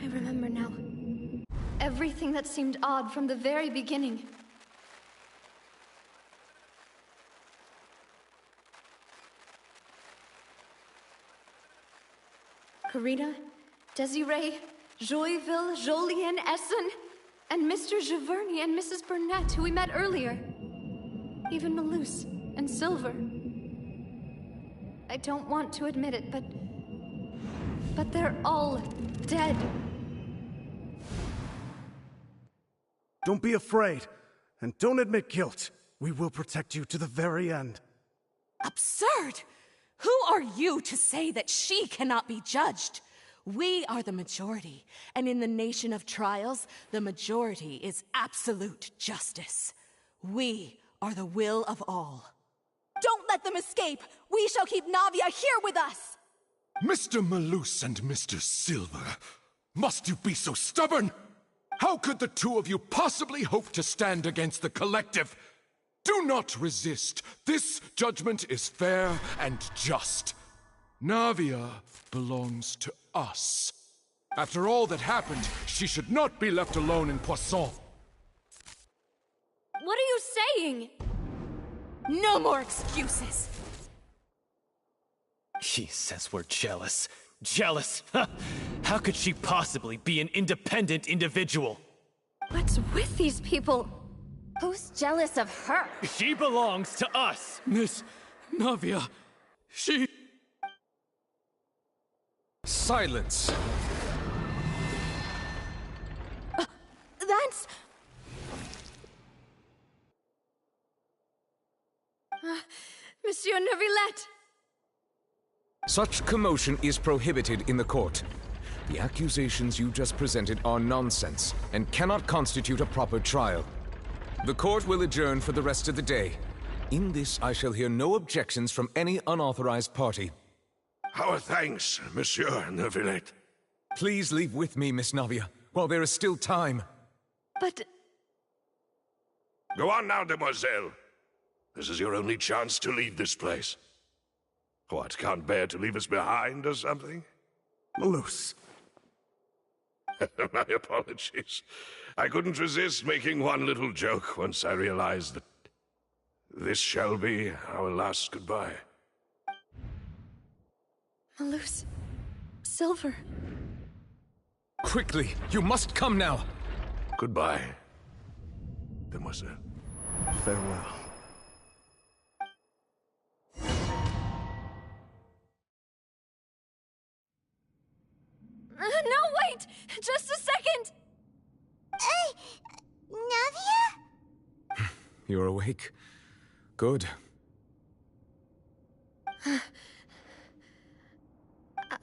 I remember now. Everything that seemed odd from the very beginning. Karina, Desiree, Joyville, Jolien, Essen, and Mr. Giverny and Mrs. Burnett, who we met earlier. Even Malus and Silver. I don't want to admit it, but they're all dead. Don't be afraid, and don't admit guilt. We will protect you to the very end. Absurd! Who are you to say that she cannot be judged? We are the majority, and in the nation of trials, the majority is absolute justice. We are the will of all. Don't let them escape! We shall keep Navia here with us! Mr. Malus and Mr. Silver, must you be so stubborn? How could the two of you possibly hope to stand against the collective? Do not resist. This judgment is fair and just. Navia belongs to us. After all that happened, she should not be left alone in Poisson. What are you saying? No more excuses! She says we're jealous. Jealous? How could she possibly be an independent individual? What's with these people? Who's jealous of her? She belongs to us! Miss Navia, she... Silence! That's... Monsieur Neuvillette! Such commotion is prohibited in the court. The accusations you just presented are nonsense and cannot constitute a proper trial. The court will adjourn for the rest of the day. In this, I shall hear no objections from any unauthorized party. Our thanks, Monsieur Neuvillette. Please leave with me, Miss Navia, while there is still time. But... Go on now, Demoiselle. This is your only chance to leave this place. What, can't bear to leave us behind or something? Malus. My apologies. I couldn't resist making one little joke once I realized that this shall be our last goodbye. Malus. Silver. Quickly, you must come now. Goodbye, demoiselle. Farewell. No, wait! Just a second! Navia? You're awake. Good.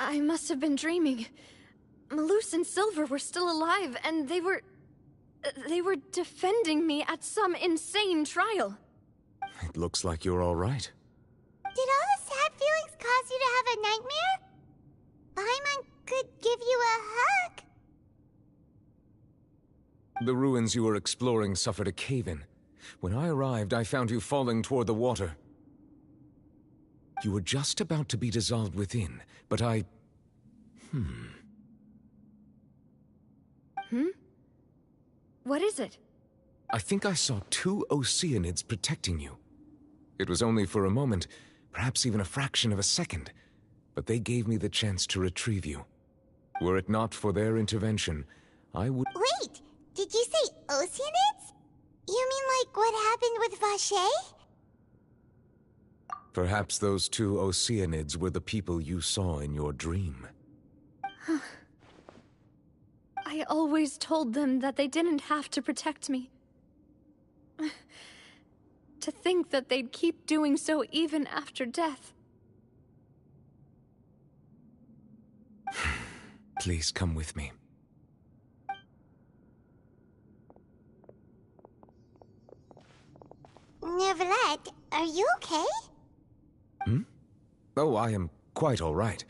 I must have been dreaming. Malus and Silver were still alive, and they were defending me at some insane trial. It looks like you're all right. Did all the sad feelings cause you to have a nightmare? Paimon could give you a hug. The ruins you were exploring suffered a cave-in. When I arrived, I found you falling toward the water. You were just about to be dissolved within, but I... What is it? I think I saw 2 Oceanids protecting you. It was only for a moment, perhaps even a fraction of a second, but they gave me the chance to retrieve you. Were it not for their intervention, I would... Wait, did you say Oceanids? You mean like what happened with Vache? Perhaps those 2 Oceanids were the people you saw in your dream. I always told them that they didn't have to protect me. To think that they'd keep doing so even after death. Please come with me. Neverlet, are you okay? Oh, I am quite all right.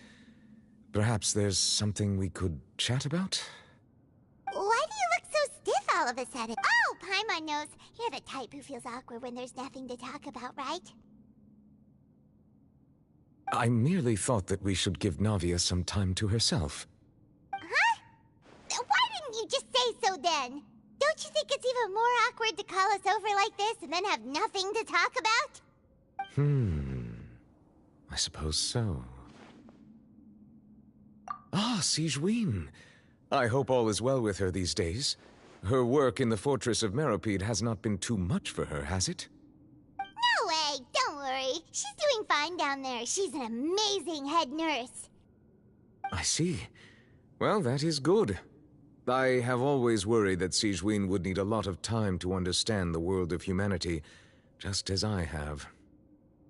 Perhaps there's something we could chat about? Why do you look so stiff all of a sudden? Oh, Paimon knows. You're the type who feels awkward when there's nothing to talk about, right? I merely thought that we should give Navia some time to herself. Huh? Why didn't you just say so then? Don't you think it's even more awkward to call us over like this and then have nothing to talk about? I suppose so. Ah, Sigewinne. I hope all is well with her these days. Her work in the Fortress of Meropide has not been too much for her, has it? No way! Don't worry. She's doing fine down there. She's an amazing head nurse. I see. Well, that is good. I have always worried that Sigewinne would need a lot of time to understand the world of humanity, just as I have.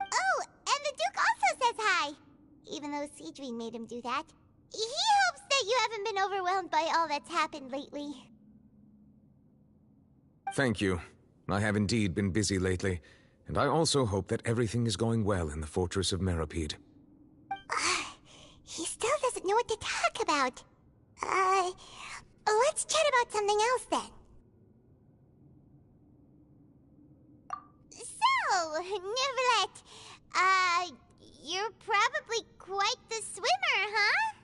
Oh, and the Duke also says hi! Even though Sigewinne made him do that. He hopes that you haven't been overwhelmed by all that's happened lately. Thank you. I have indeed been busy lately, and I also hope that everything is going well in the Fortress of Meropide. He still doesn't know what to talk about. Let's chat about something else then. So, Neverlet, you're probably quite the swimmer, huh?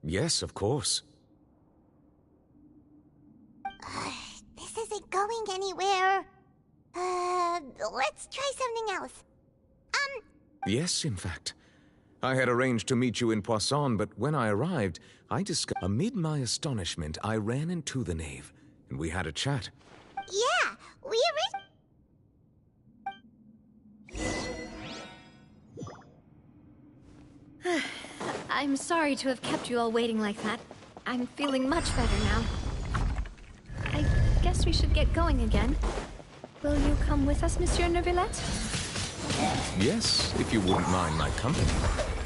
Yes, of course. This isn't going anywhere. Let's try something else. Yes, in fact. I had arranged to meet you in Poisson, but when I arrived, I discovered... Amid my astonishment, I ran into the nave, and we had a chat. Yeah, we I'm sorry to have kept you all waiting like that. I'm feeling much better now. I guess we should get going again. Will you come with us, Monsieur Neuvillette? Yes, if you wouldn't mind my company.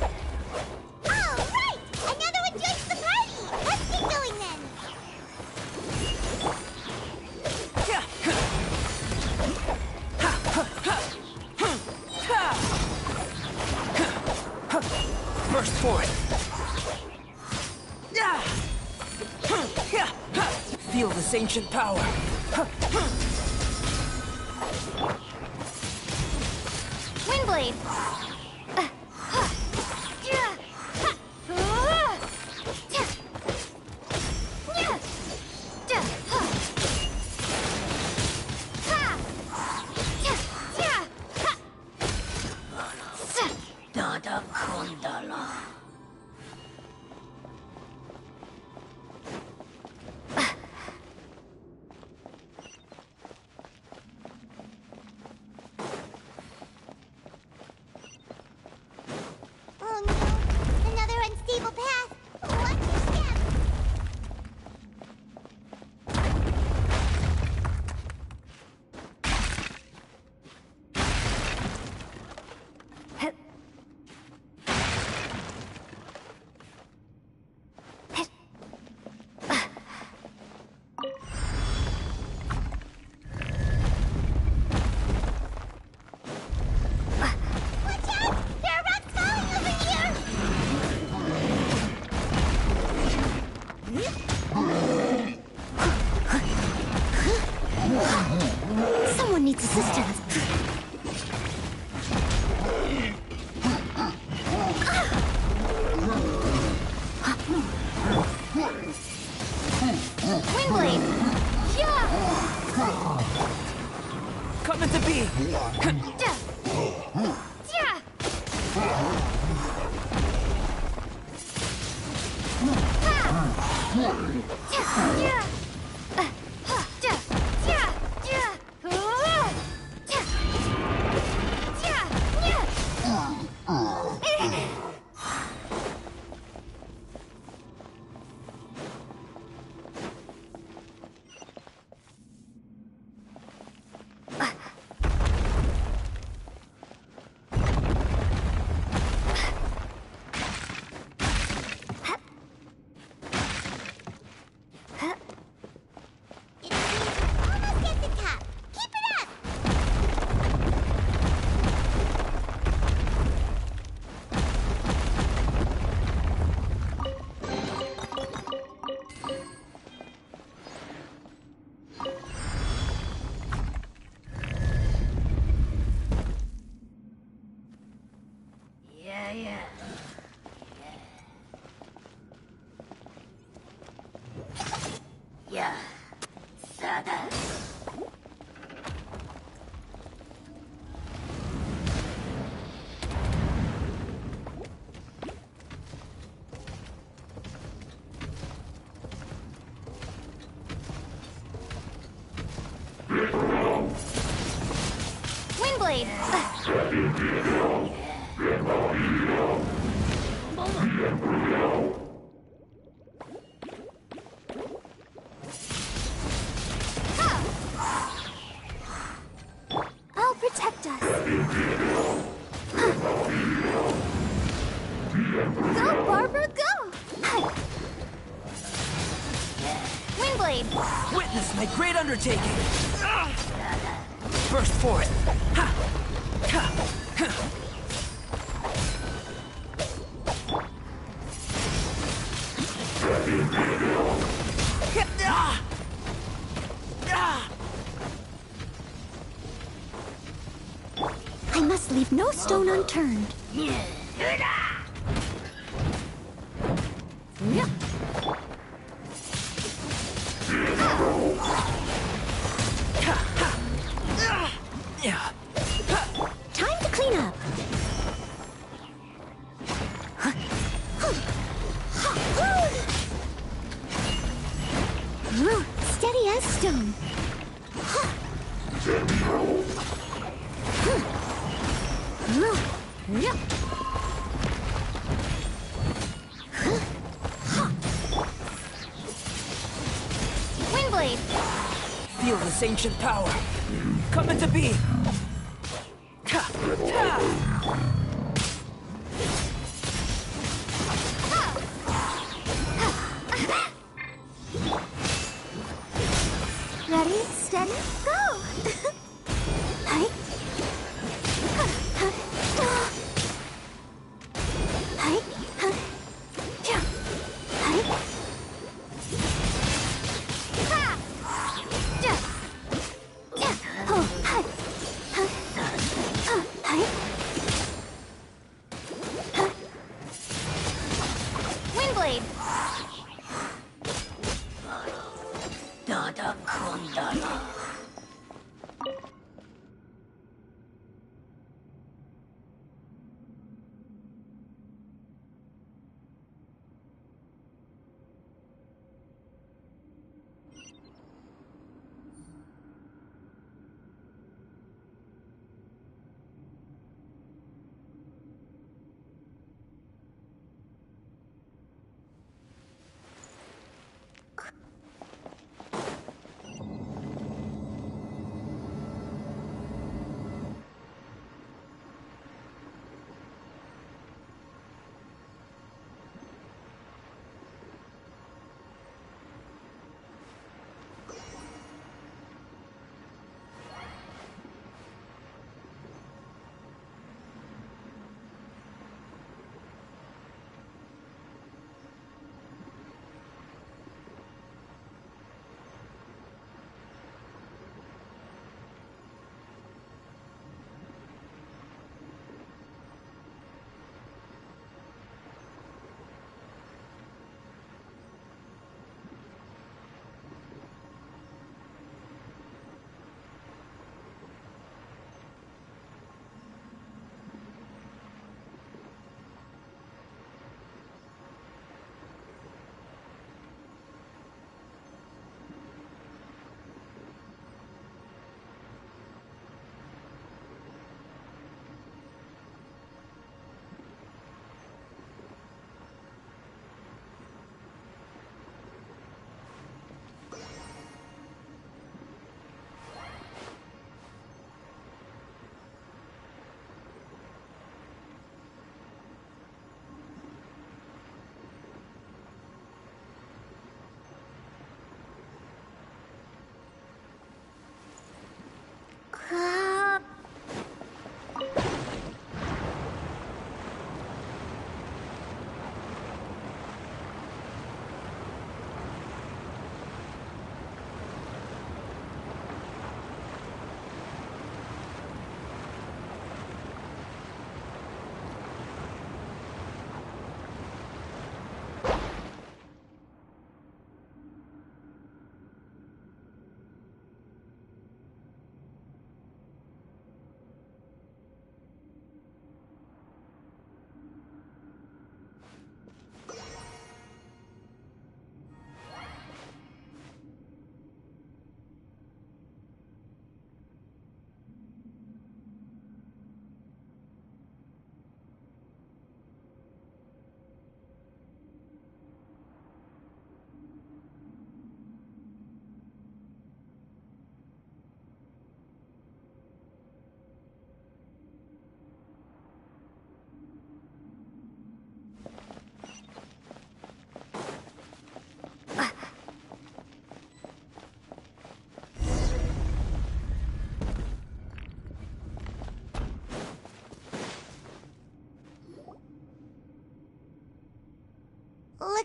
All right! Another one joins the party! Let's get going then! Burst forth! Feel this ancient power! Windblade! Oh no, another unstable path. Watch your step. Watch out! There are rocks falling over here! Someone needs assistance. Windblade! Yeah! Coming to be! Yeah! Yeah! Almost at the top. Keep it up! Windblade! I'll protect us. Go, Barbara, go! Windblade! Witness my great undertaking! Burst for it! Ha! Ha! Ha! Ah! Ah! I must leave no stone unturned. Yeah. Time to clean up. Steady as stone. Windblade! Feel this ancient power. Coming to be. Ha! Ha! Ready, steady, go! Hi. Hi. Hi. Oh, hi.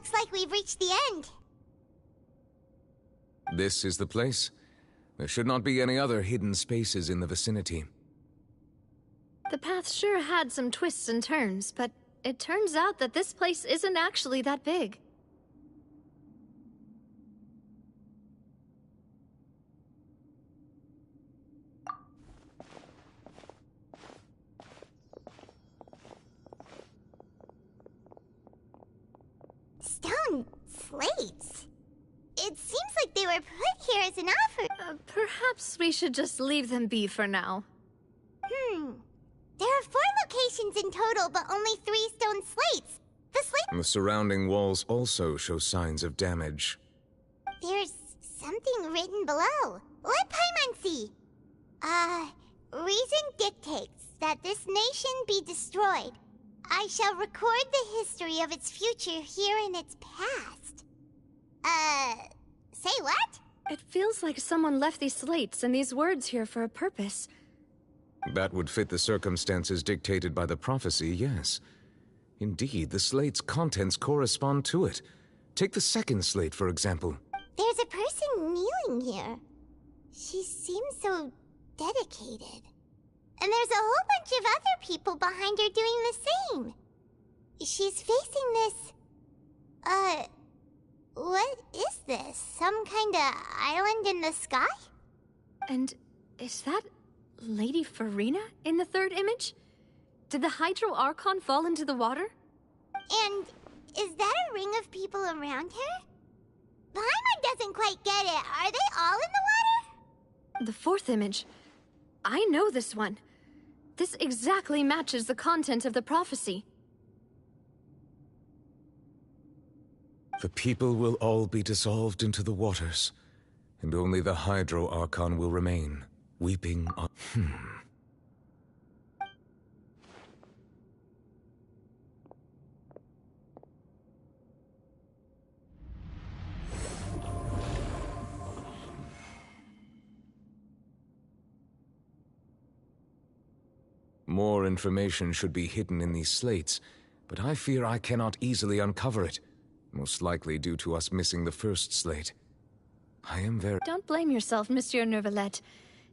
Looks like we've reached the end. This is the place. There should not be any other hidden spaces in the vicinity. The path sure had some twists and turns, but it turns out that this place isn't actually that big. Stone slates? It seems like they were put here as an offer. Perhaps we should just leave them be for now. There are 4 locations in total, but only 3 stone slates. The surrounding walls also show signs of damage. There's something written below. Let Paimon see. Reason dictates that this nation be destroyed. I shall record the history of its future here in its past. Say what? It feels like someone left these slates and these words here for a purpose. That would fit the circumstances dictated by the prophecy, yes. Indeed, the slate's contents correspond to it. Take the second slate, for example. There's a person kneeling here. She seems so dedicated. And there's a whole bunch of other people behind her doing the same. She's facing this... what is this? Some kind of island in the sky? And is that Lady Farina in the third image? Did the Hydro Archon fall into the water? And is that a ring of people around her? Paimon doesn't quite get it. Are they all in the water? The fourth image. I know this one. This exactly matches the content of the prophecy. The people will all be dissolved into the waters, and only the Hydro Archon will remain, weeping on... More information should be hidden in these slates, but I fear I cannot easily uncover it, most likely due to us missing the first slate. I am very... Don't blame yourself, Monsieur Neuvillette.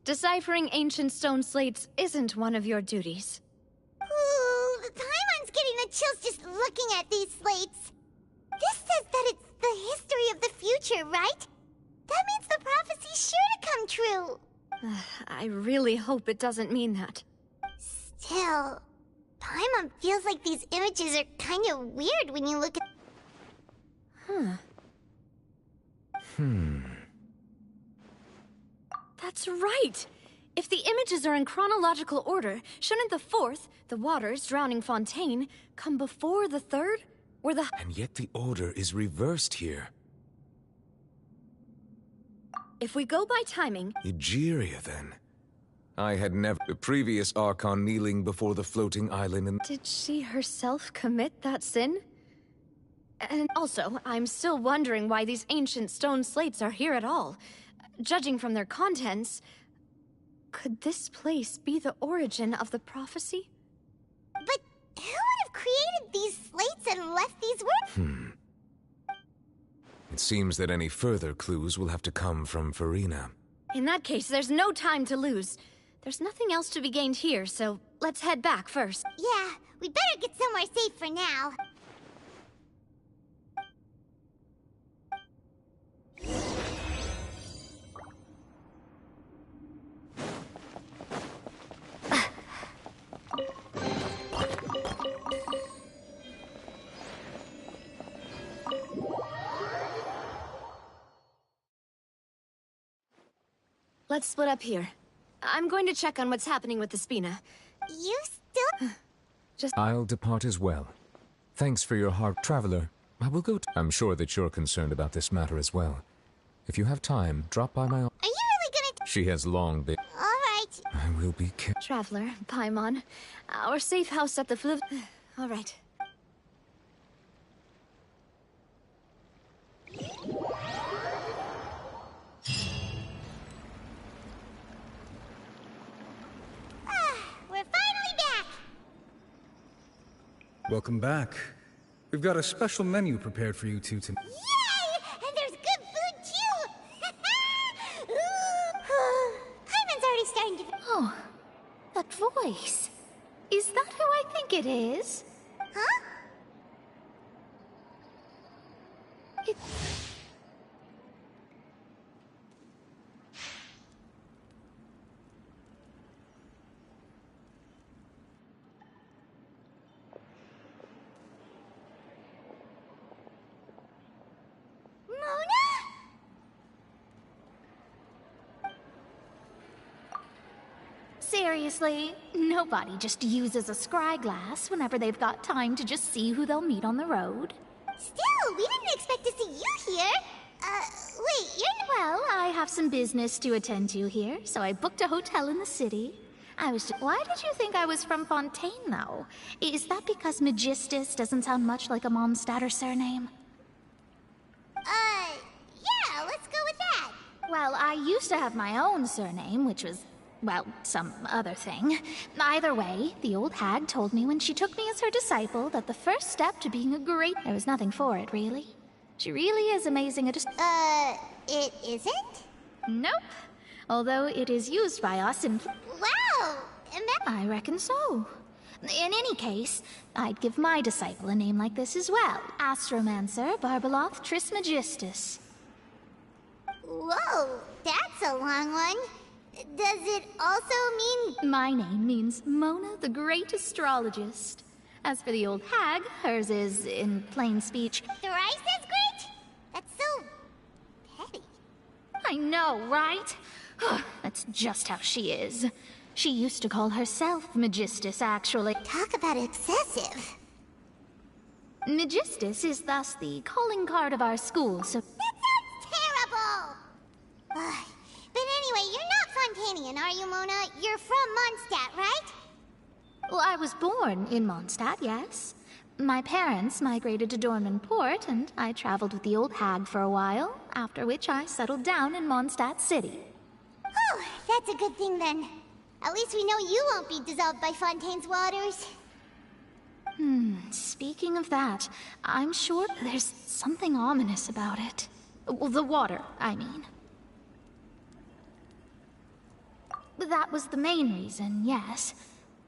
Deciphering ancient stone slates isn't one of your duties. Ooh, Paimon's getting the chills just looking at these slates. This says that it's the history of the future, right? That means the prophecy's sure to come true. I really hope it doesn't mean that. Still, Paimon feels like these images are kind of weird when you look at... That's right! If the images are in chronological order, shouldn't the fourth, the waters drowning Fontaine, come before the third? Or the... And yet the order is reversed here. If we go by timing... Egeria, then. I had never... The previous Archon kneeling before the floating island and... Did she herself commit that sin? And also, I'm still wondering why these ancient stone slates are here at all. Judging from their contents, could this place be the origin of the prophecy? But who would have created these slates and left these words? It seems that any further clues will have to come from Farina. In that case, there's no time to lose. There's nothing else to be gained here, so let's head back first. Yeah, we better get somewhere safe for now. Let's split up here. I'm going to check on what's happening with the Spina. You still... I'll depart as well. Thanks for your hard... Traveler, I will go I'm sure that you're concerned about this matter as well. If you have time, drop by my... Are you really gonna... She has long been... Alright. I will be Traveler, Paimon. Our safe house at the flu... Alright. We're finally back! Welcome back. We've got a special menu prepared for you two tonight. Yay! And there's good food, too! Hyman's already starting to... Oh, that voice. Is that who I think it is? Huh? It... Seriously, nobody just uses a scry glass whenever they've got time to just see who they'll meet on the road. Still, we didn't expect to see you here. Wait, you're... Well, I have some business to attend to here, so I booked a hotel in the city. Why did you think I was from Fontaine, though? Is that because Magistus doesn't sound much like a Mondstadter surname? Yeah, let's go with that. Well, I used to have my own surname, which was, well, some other thing. Either way, the old hag told me when she took me as her disciple that the first step to being a great... There was nothing for it, really. She really is amazing at... It isn't? Nope. Although it is used by us in... Wow! I reckon so. In any case, I'd give my disciple a name like this as well. Astromancer Barbeloth Trismegistus. Whoa, that's a long one. Does it also mean... My name means Mona the Great Astrologist. As for the old hag, hers is, in plain speech... Thrice as great? That's so... petty. I know, right? That's just how she is. She used to call herself Magistus, actually. Talk about excessive. Magistus is thus the calling card of our school, so... That sounds terrible! But anyway, you're not Fontanian, are you, Mona? You're from Mondstadt, right? Well, I was born in Mondstadt, yes. My parents migrated to Dornman Port, and I traveled with the old hag for a while, after which I settled down in Mondstadt City. Oh, that's a good thing then. At least we know you won't be dissolved by Fontaine's waters. Speaking of that, I'm sure there's something ominous about it. Well, the water, I mean. That was the main reason, yes.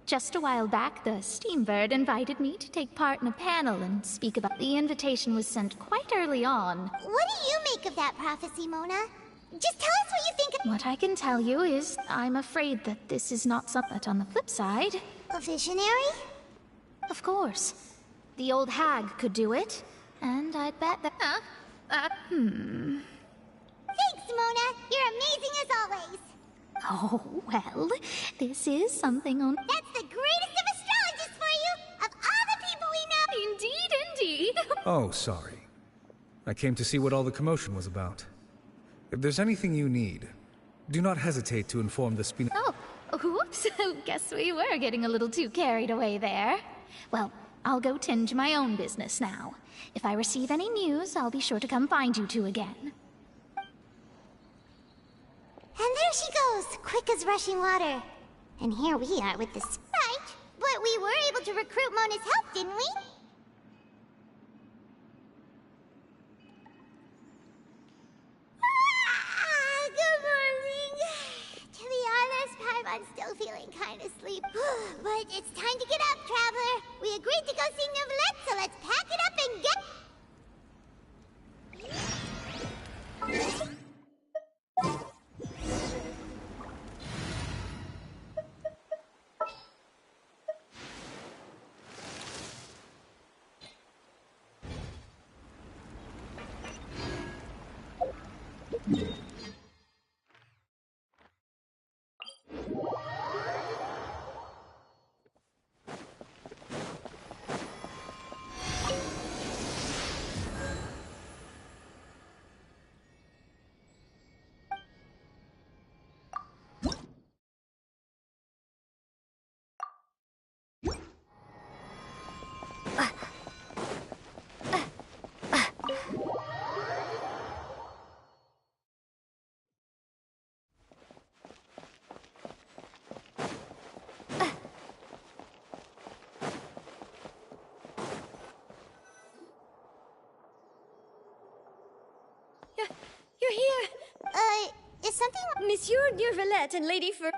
Just a while back, the Steambird invited me to take part in a panel and speak about... The invitation was sent quite early on. What do you make of that prophecy, Mona? Just tell us what you think... What I can tell you is I'm afraid that this is not something. But on the flip side... A visionary? Of course. The old hag could do it, and I'd bet that... Thanks, Mona. You're amazing as always. Oh, well, this is something on... That's the greatest of astrologists for you, of all the people we know! Indeed, indeed! Oh, sorry. I came to see what all the commotion was about. If there's anything you need, do not hesitate to inform the Spina... Oh, whoops. Guess we were getting a little too carried away there. Well, I'll go tend to my own business now. If I receive any news, I'll be sure to come find you two again. And there she goes, quick as rushing water. And here we are with this... Right, but we were able to recruit Mona's help, didn't we? Good morning. To be honest, Paimon's still feeling kind of sleep. But it's time to get up, Traveler. We agreed to go see Neuvillette, so let's pack it up and get... Is something... Monsieur Neurvalette and Lady Fer...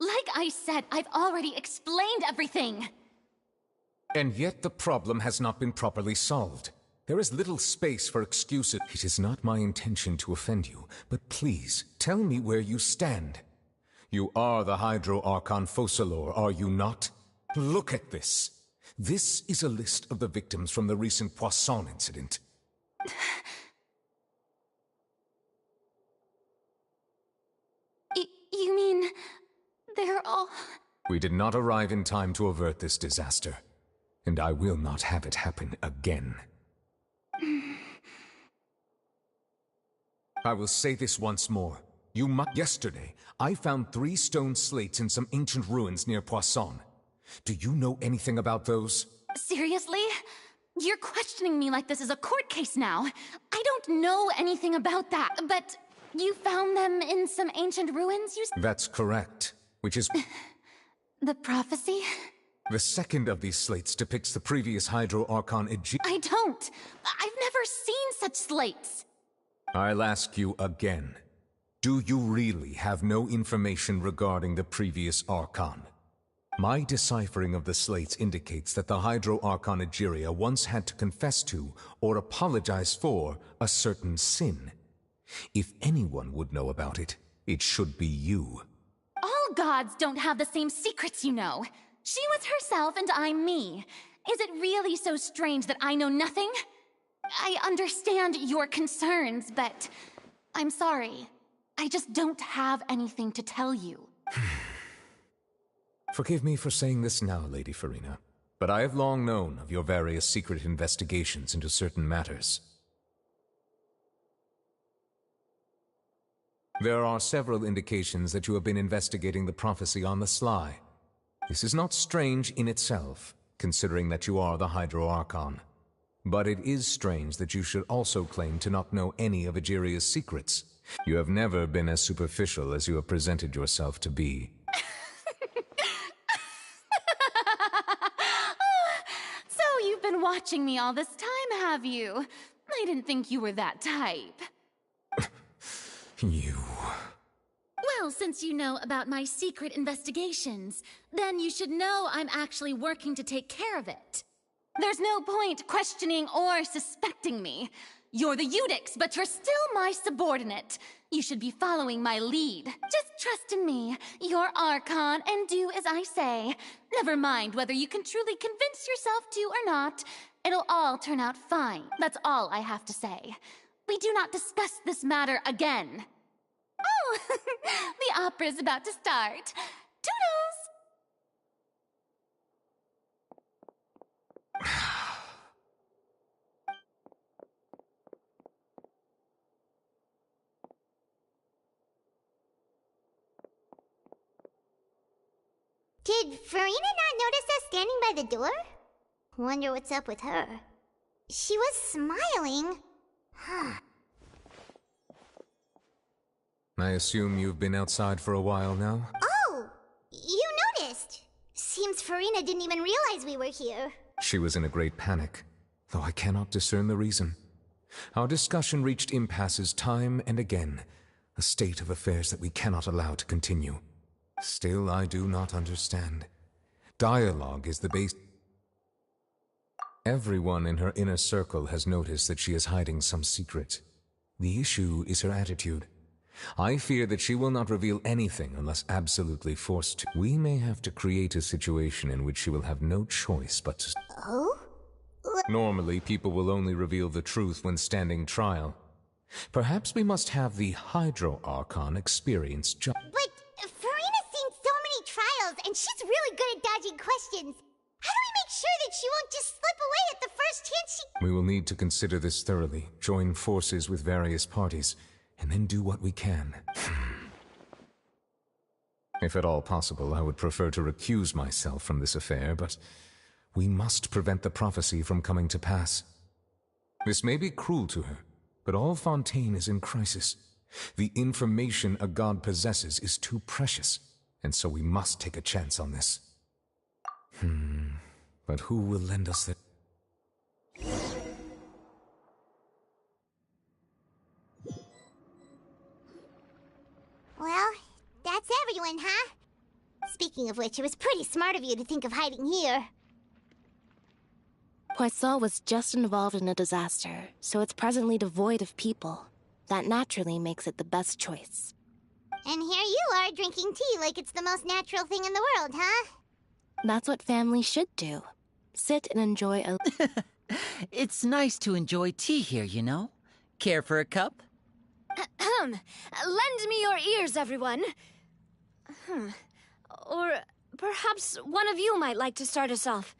Like I said, I've already explained everything. And yet the problem has not been properly solved. There is little space for excuses. It is not my intention to offend you, but please, tell me where you stand. You are the Hydro Archon Focalor, are you not? Look at this. This is a list of the victims from the recent Poisson incident. You mean... they're all... We did not arrive in time to avert this disaster, and I will not have it happen again. I will say this once more. Yesterday, I found 3 stone slates in some ancient ruins near Poisson. Do you know anything about those? Seriously? You're questioning me like this is a court case now. I don't know anything about that, but you found them in some ancient ruins, you said? That's correct, which is... The prophecy? The second of these slates depicts the previous Hydro Archon Egypt. I don't. I've never seen such slates. I'll ask you again. Do you really have no information regarding the previous Archon? My deciphering of the slates indicates that the Hydro Archon Egeria once had to confess to, or apologize for, a certain sin. If anyone would know about it, it should be you. All gods don't have the same secrets, you know. She was herself and I'm me. Is it really so strange that I know nothing? I understand your concerns, but I'm sorry. I just don't have anything to tell you. Forgive me for saying this now, Lady Farina, but I have long known of your various secret investigations into certain matters. There are several indications that you have been investigating the prophecy on the sly. This is not strange in itself, considering that you are the Hydro Archon. But it is strange that you should also claim to not know any of Egeria's secrets. You have never been as superficial as you have presented yourself to be. So you've been watching me all this time, have you? I didn't think you were that type. You... Well, since you know about my secret investigations, then you should know I'm actually working to take care of it. There's no point questioning or suspecting me. You're the Eudix, but you're still my subordinate. You should be following my lead. Just trust in me, your Archon, and do as I say. Never mind whether you can truly convince yourself to or not. It'll all turn out fine. That's all I have to say. We do not discuss this matter again. Oh, the opera's about to start. Toodles! Did Farina not notice us standing by the door? Wonder what's up with her. She was smiling. Huh. I assume you've been outside for a while now? Oh! You noticed! Seems Farina didn't even realize we were here. She was in a great panic, though I cannot discern the reason. Our discussion reached impasses time and again, a state of affairs that we cannot allow to continue. Still, I do not understand. Dialogue is the base. Everyone in her inner circle has noticed that she is hiding some secret. The issue is her attitude. I fear that she will not reveal anything unless absolutely forced to. We may have to create a situation in which she will have no choice but to... Oh? Normally, people will only reveal the truth when standing trial. Perhaps we must have the Hydro Archon experience But Farina's seen so many trials, and she's really good at dodging questions. How do we make sure that she won't just slip away at the first chance she... We will need to consider this thoroughly, join forces with various parties, and then do what we can. If at all possible, I would prefer to recuse myself from this affair, but we must prevent the prophecy from coming to pass. This may be cruel to her, but all Fontaine is in crisis. The information a god possesses is too precious, and so we must take a chance on this. But who will lend us that? Well, that's everyone, huh? Speaking of which, it was pretty smart of you to think of hiding here. Poisson was just involved in a disaster, so it's presently devoid of people. That naturally makes it the best choice. And here you are drinking tea like it's the most natural thing in the world, huh? That's what families should do. Sit and enjoy a... It's nice to enjoy tea here, you know? Care for a cup? Lend me your ears, everyone. Or perhaps one of you might like to start us off.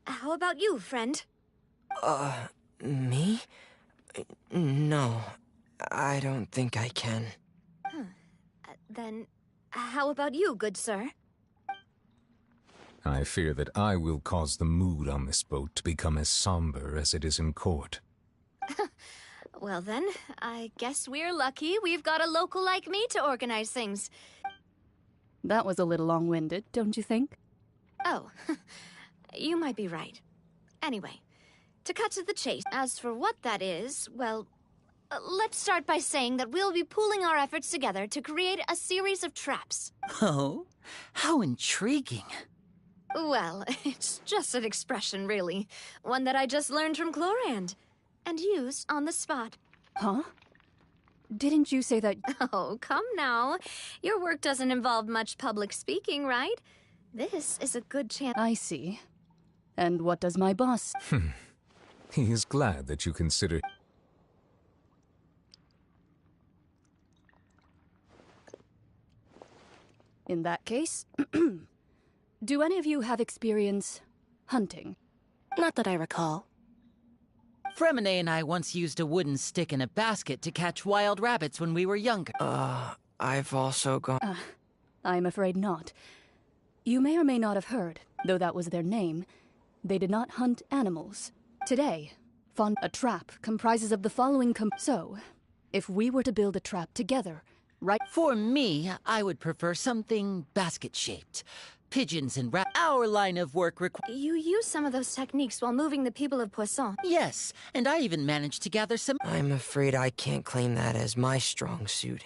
How about you, friend? Me? No, I don't think I can. Then, how about you, good sir? I fear that I will cause the mood on this boat to become as somber as it is in court. Well then, I guess we're lucky we've got a local like me to organize things. That was a little long-winded, don't you think? Oh, you might be right. Anyway, to cut to the chase, as for what that is, well, let's start by saying that we'll be pooling our efforts together to create a series of traps. Oh, how intriguing. Well, it's just an expression, really. One that I just learned from Chlorand, and used on the spot. Huh? Didn't you say that... Oh, come now. Your work doesn't involve much public speaking, right? This is a good chance. I see. And what does my boss... He is glad that you consider... In that case, do any of you have experience hunting? Not that I recall. Fremine and I once used a wooden stick in a basket to catch wild rabbits when we were younger. I've also gone... I'm afraid not. You may or may not have heard, though that was their name, they did not hunt animals. Today, a trap comprises of the following So, if we were to build a trap together, right... For me, I would prefer something basket-shaped. Pigeons and our line of work requires... You use some of those techniques while moving the people of Poisson. Yes, and I even managed to gather some... I'm afraid I can't claim that as my strong suit.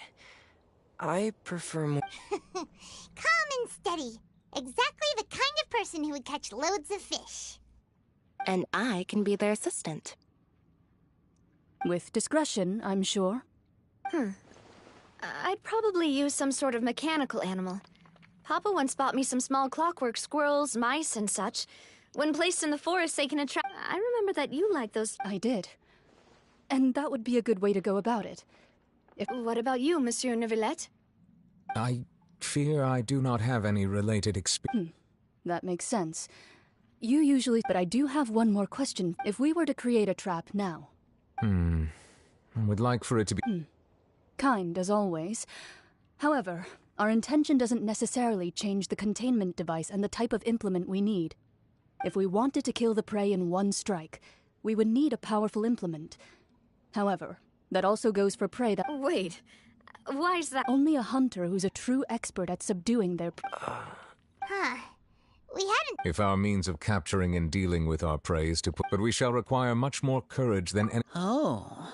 I prefer more... Calm and steady. Exactly the kind of person who would catch loads of fish. And I can be their assistant. With discretion, I'm sure. I'd probably use some sort of mechanical animal. Papa once bought me some small clockwork squirrels, mice, and such. When placed in the forest, they can attract... I remember that you liked those... I did. And that would be a good way to go about it. What about you, Monsieur Neuvillette? I fear I do not have any related experience. That makes sense. You usually... But I do have one more question. If we were to create a trap now... I would like for it to be... Kind, as always. However, our intention doesn't necessarily change the containment device and the type of implement we need. If we wanted to kill the prey in one strike, we would need a powerful implement. However, that also goes for prey that... Wait, why is that? Only a hunter who's a true expert at subduing their... We hadn't... If our means of capturing and dealing with our prey is to put... But we shall require much more courage than any... Oh...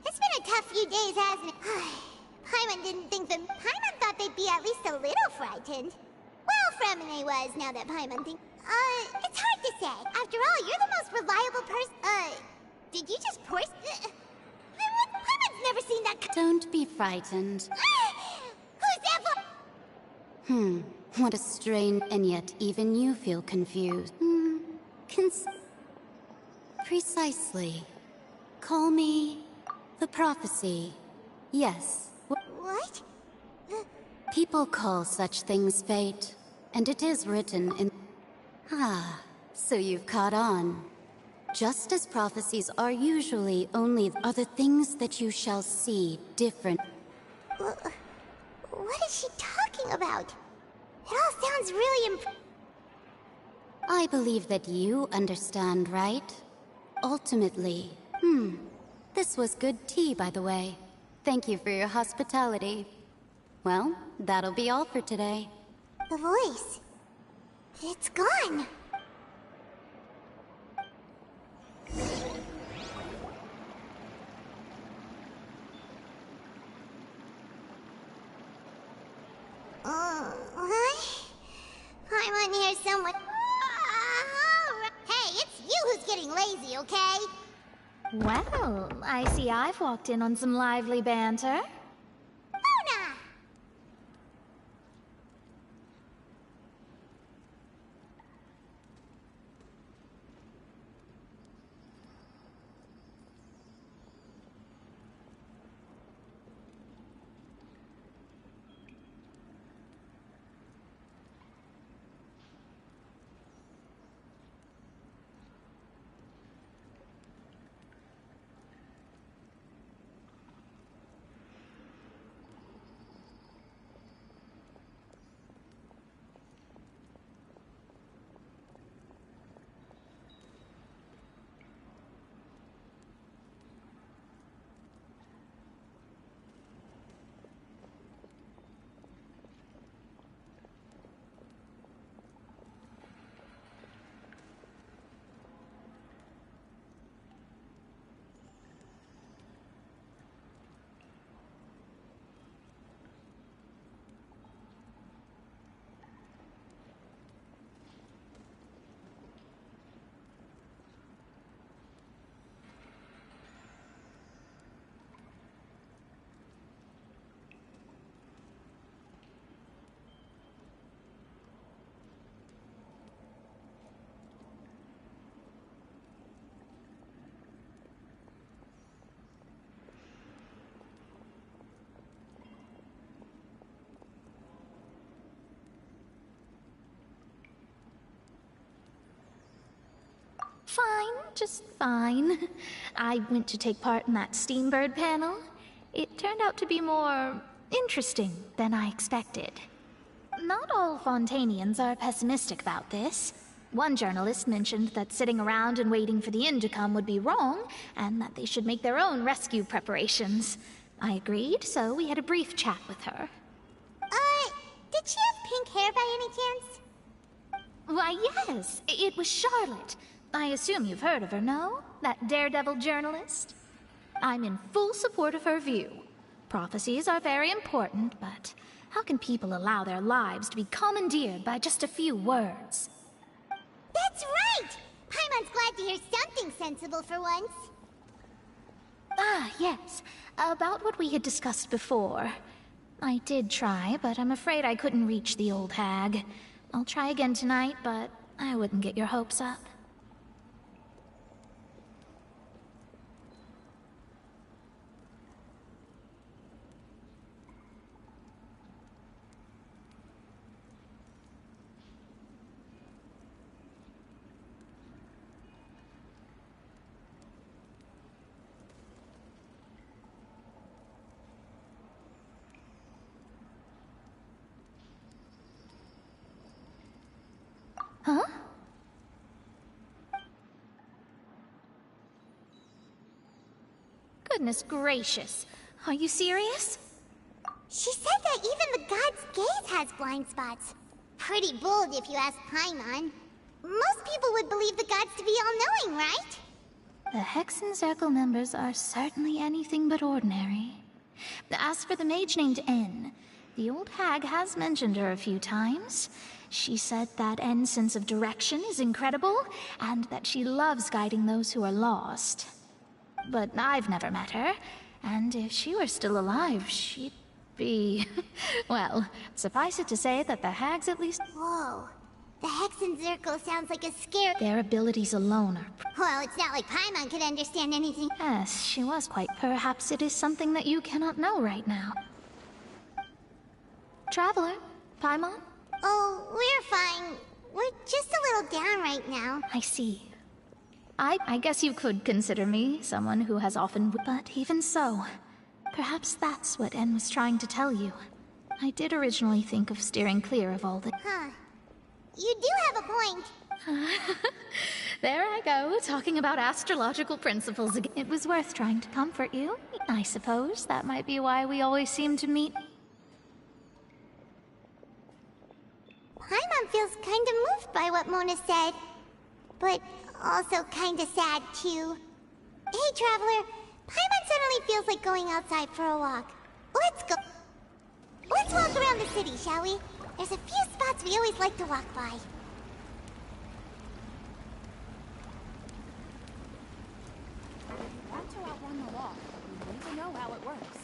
It's been a tough few days, hasn't it? Paimon didn't think that... Paimon thought they'd be at least a little frightened. Well, Fremine was, now that Paimon thinks... it's hard to say. After all, you're the most reliable person... did you just force... Paimon's never seen that... Don't be frightened. Who's that for... What a strange... And yet, even you feel confused. Precisely. Call me the prophecy. Yes. What? People call such things fate, and it is written in... Ah, so you've caught on. Just as prophecies are usually only are the things that you shall see different. What is she talking about? It all sounds really I believe that you understand, right? Ultimately. This was good tea, by the way. Thank you for your hospitality. Well, that'll be all for today. The voice. It's gone. What? I'm on here somewhere. Hey, it's you who's getting lazy, okay? Well, I see I've walked in on some lively banter. Luna! Fine, just fine. I went to take part in that Steambird panel. It turned out to be more interesting than I expected. Not all Fontanians are pessimistic about this. One journalist mentioned that sitting around and waiting for the end to come would be wrong, and that they should make their own rescue preparations. I agreed, so we had a brief chat with her. Did she have pink hair by any chance? Why, yes, it was Charlotte. I assume you've heard of her, no? That daredevil journalist? I'm in full support of her view. Prophecies are very important, but how can people allow their lives to be commandeered by just a few words? That's right! Paimon's glad to hear something sensible for once. Ah, yes. About what we had discussed before. I did try, but I'm afraid I couldn't reach the old hag. I'll try again tonight, but I wouldn't get your hopes up. Huh? Goodness gracious. Are you serious? She said that even the god's gaze has blind spots. Pretty bold if you ask Paimon. Most people would believe the gods to be all-knowing, right? The Hexen Circle members are certainly anything but ordinary. As for the mage named N, the old hag has mentioned her a few times. She said that N's sense of direction is incredible, and that she loves guiding those who are lost. But I've never met her, and if she were still alive, she'd be... well, suffice it to say that the hag's at least... Whoa. The Hexen Zirkel sounds like a scare. Their abilities alone are... Well, it's not like Paimon could understand anything. Yes, she was quite... Perhaps it is something that you cannot know right now. Traveler, Paimon? Oh, we're fine. We're just a little down right now. I see. I guess you could consider me someone who has often... But even so, perhaps that's what En was trying to tell you. I did originally think of steering clear of all the... Huh. You do have a point. There I go, talking about astrological principles again. It was worth trying to comfort you. I suppose that might be why we always seem to meet. Paimon feels kind of moved by what Mona said. But also kind of sad, too. Hey, Traveler. Paimon suddenly feels like going outside for a walk. Let's go. Let's walk around the city, shall we? There's a few spots we always like to walk by. Want to outrun the law. We need to know how it works.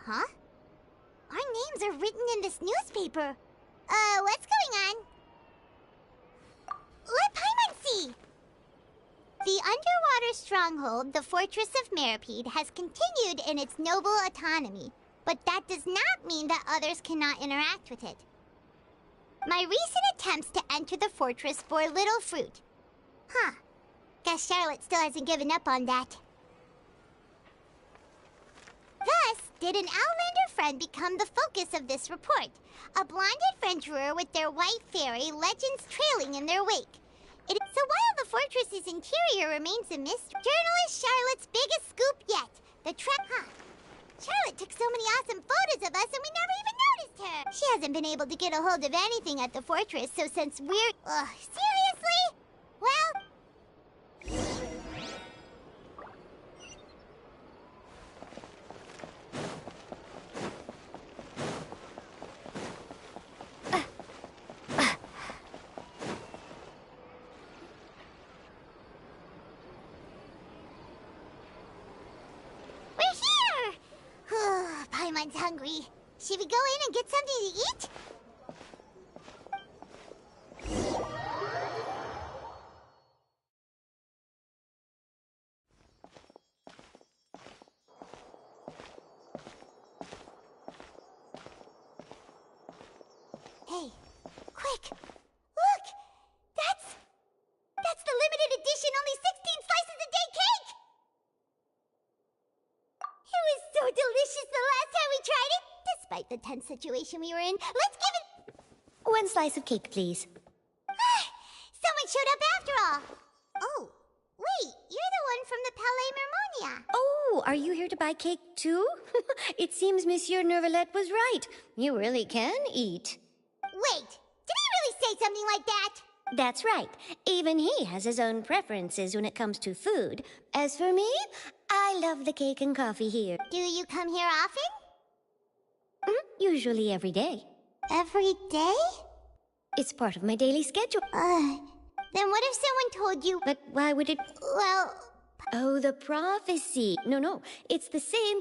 Huh? Our names are written in this newspaper. What's going on? Let Paimon see! The underwater stronghold, the Fortress of Meripede, has continued in its noble autonomy, but that does not mean that others cannot interact with it. My recent attempts to enter the fortress bore little fruit. Huh. Guess Charlotte still hasn't given up on that. Thus, did an Outlander friend become the focus of this report? A blonde adventurer with their white fairy, legends trailing in their wake. So while the fortress's interior remains a mystery, journalist Charlotte's biggest scoop yet. Charlotte took so many awesome photos of us and we never even noticed her. She hasn't been able to get a hold of anything at the fortress, so since we're... seriously? Well... Paimon's hungry. Should we go in and get something to eat? Hey, quick! Look! That's the limited edition only 16 slices a day cake! It was so delicious the last time we tried it, despite the tense situation we were in. Let's give it... One slice of cake, please. Someone showed up after all. Oh, wait, you're the one from the Palais Mermonia. Oh, are you here to buy cake too? It seems Monsieur Nervalette was right. You really can eat. Wait, did he really say something like that? That's right. Even he has his own preferences when it comes to food. As for me, I love the cake and coffee here. Do you come here often? Usually every day. Every day? It's part of my daily schedule. Then what if someone told you... But why would it... Well... Oh, the prophecy. No, it's the same...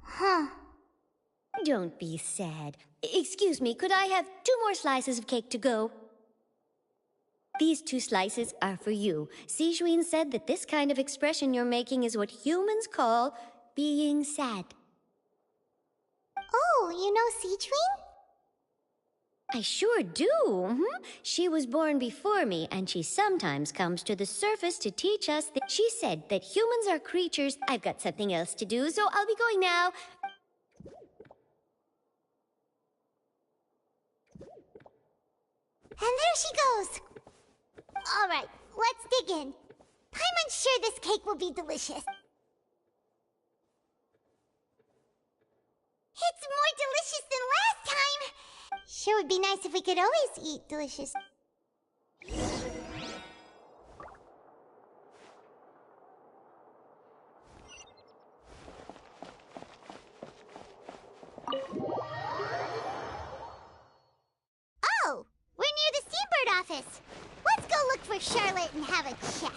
Huh. Don't be sad. Excuse me, could I have 2 more slices of cake to go? These 2 slices are for you. Sijuin said that this kind of expression you're making is what humans call being sad. you know Citrine? I sure do. She was born before me, and she sometimes comes to the surface to teach us that she said that humans are creatures. I've got something else to do, so I'll be going now. And there she goes. All right, let's dig in. Paimon's sure this cake will be delicious. It's more delicious than last time. Sure would be nice if we could always eat delicious. Oh, we're near the Seabird office. Let's go look for Charlotte and have a chat.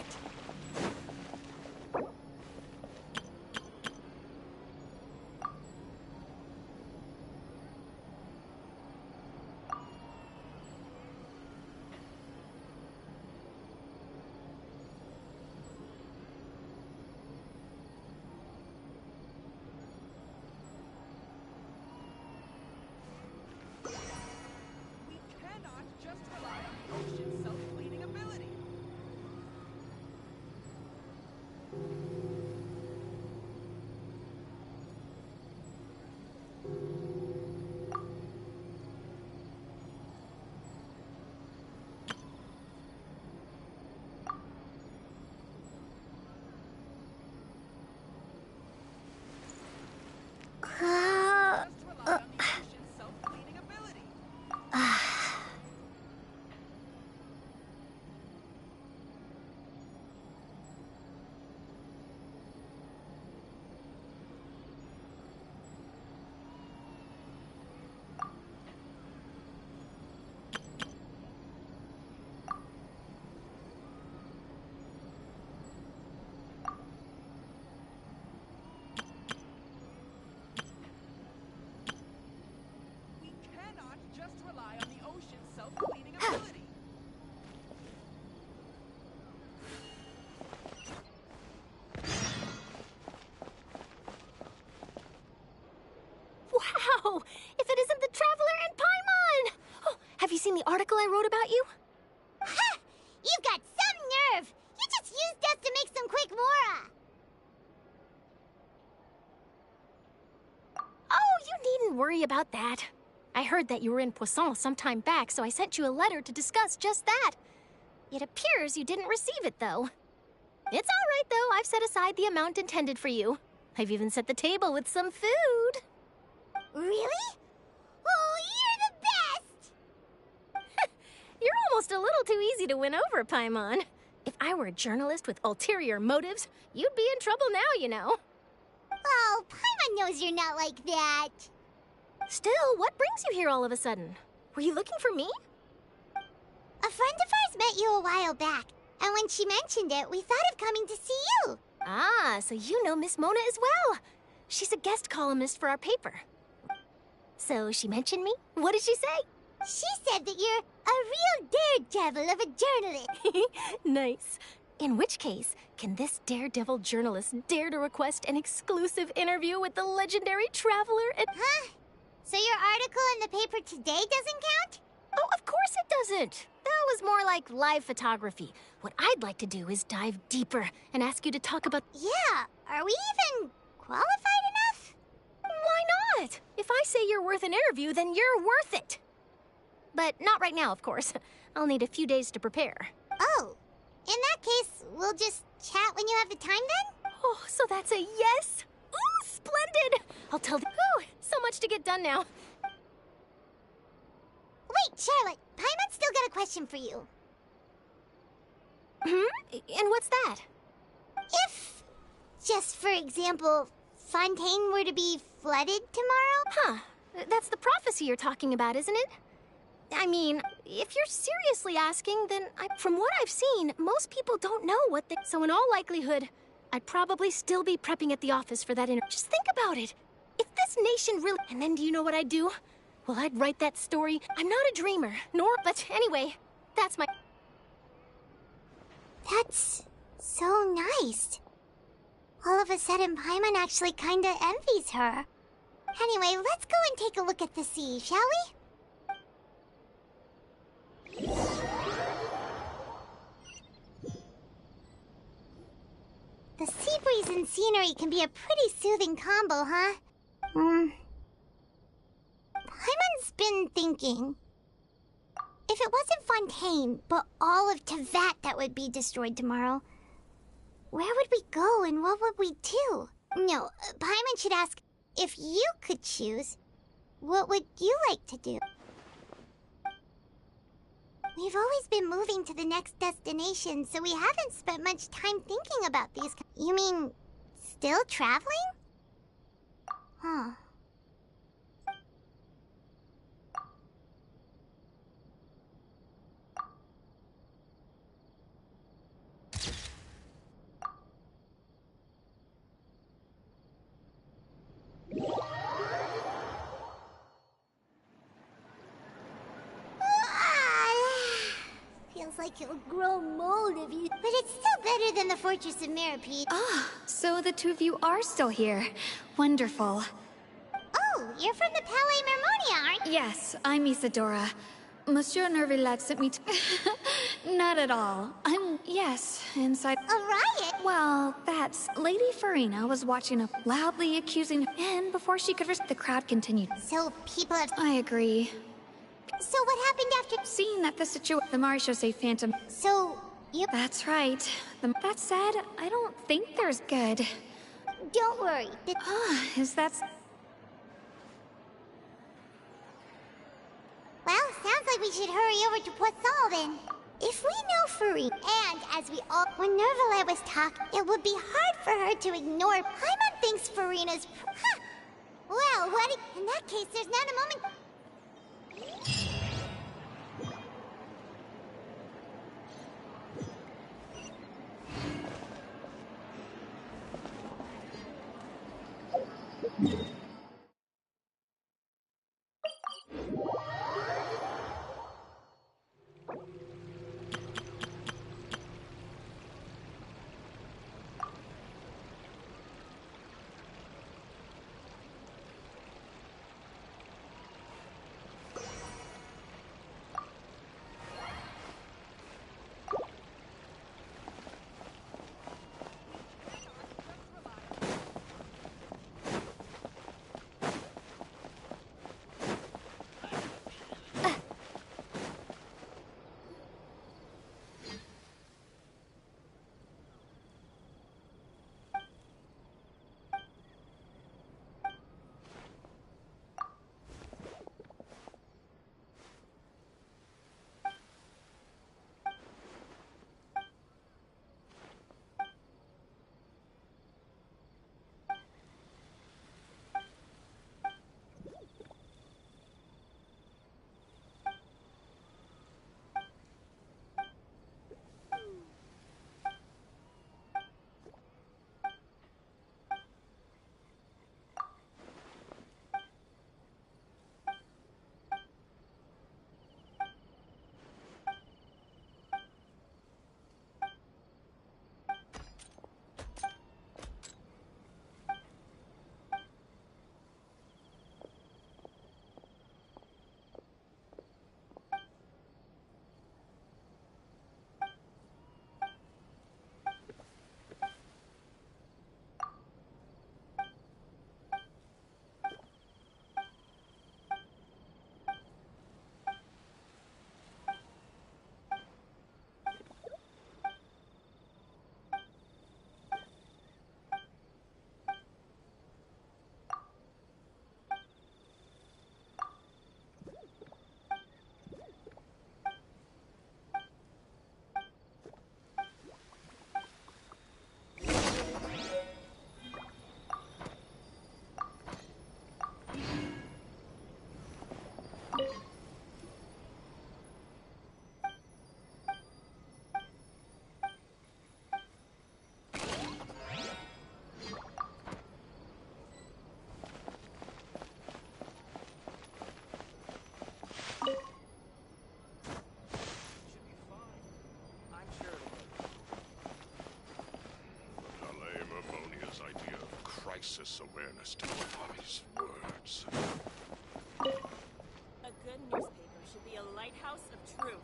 Wow! If it isn't the Traveler and Paimon! Oh, have you seen the article I wrote about you? Ha! You've got some nerve! You just used us to make some quick mora! Oh, you needn't worry about that. I heard that you were in Poisson some time back, so I sent you a letter to discuss just that. It appears you didn't receive it, though. It's all right, though. I've set aside the amount intended for you. I've even set the table with some food. Really? Oh, you're the best! You're almost a little too easy to win over, Paimon. If I were a journalist with ulterior motives, you'd be in trouble now, you know. Oh, Paimon knows you're not like that. Still, what brings you here all of a sudden? Were you looking for me? A friend of ours met you a while back, and when she mentioned it, we thought of coming to see you. Ah, so you know Miss Mona as well. She's a guest columnist for our paper. So she mentioned me? What did she say? She said that you're a real daredevil of a journalist. Nice. In which case, can this daredevil journalist dare to request an exclusive interview with the legendary Traveler and... Huh? So your article in the paper today doesn't count? Oh, of course it doesn't. That was more like live photography. What I'd like to do is dive deeper and ask you to talk about... Yeah, are we even qualified enough? Why not? If I say you're worth an interview, then you're worth it. But not right now, of course. I'll need a few days to prepare. Oh, in that case, we'll just chat when you have the time then? Oh, so that's a yes? Ooh, splendid! I'll tell the... Ooh, so much to get done now. Wait, Charlotte, Paimon's still got a question for you. And what's that? If, just for example, Fontaine were to be flooded tomorrow? Huh. That's the prophecy you're talking about, isn't it? I mean, if you're seriously asking, then from what I've seen, most people don't know what they... So in all likelihood, I'd probably still be prepping at the office for that interview. Just think about it. If this nation really... And then do you know what I'd do? Well, I'd write that story. I'm not a dreamer, nor... But anyway, that's my... That's so nice. All of a sudden, Paimon actually kinda envies her. Anyway, let's go and take a look at the sea, shall we? The sea breeze and scenery can be a pretty soothing combo, huh? Paimon's been thinking. If it wasn't Fontaine, but all of Tevat that would be destroyed tomorrow, where would we go and what would we do? No, Paimon should ask, if you could choose, what would you like to do? We've always been moving to the next destination, so we haven't spent much time thinking about these. You mean, still traveling? Huh. Feels like you'll grow mold if you... But it's still better than the Fortress of Mirapede. Ah, so the two of you are still here. Wonderful. Oh, you're from the Palais Mermonia, aren't you? Yes, I'm Isadora. Monsieur Nervillac sent me to... Not at all. Yes, inside... A riot? Well, that's... Lady Farina was watching a loudly accusing... And before she could... The crowd continued. So people have... I agree. So what happened after... Seeing that the Marechaussee Phantom... So, you... That's right. That said, I don't think there's good. Don't worry. Is that... Well, sounds like we should hurry over to Poisson then. If we know Farina, and as we all... When Nervalet was talking, it would be hard for her to ignore... Paimon thinks Farina's... Huh. Well, what... In that case, there's not a moment... crisis awareness to devise words. A good newspaper should be a lighthouse of truth.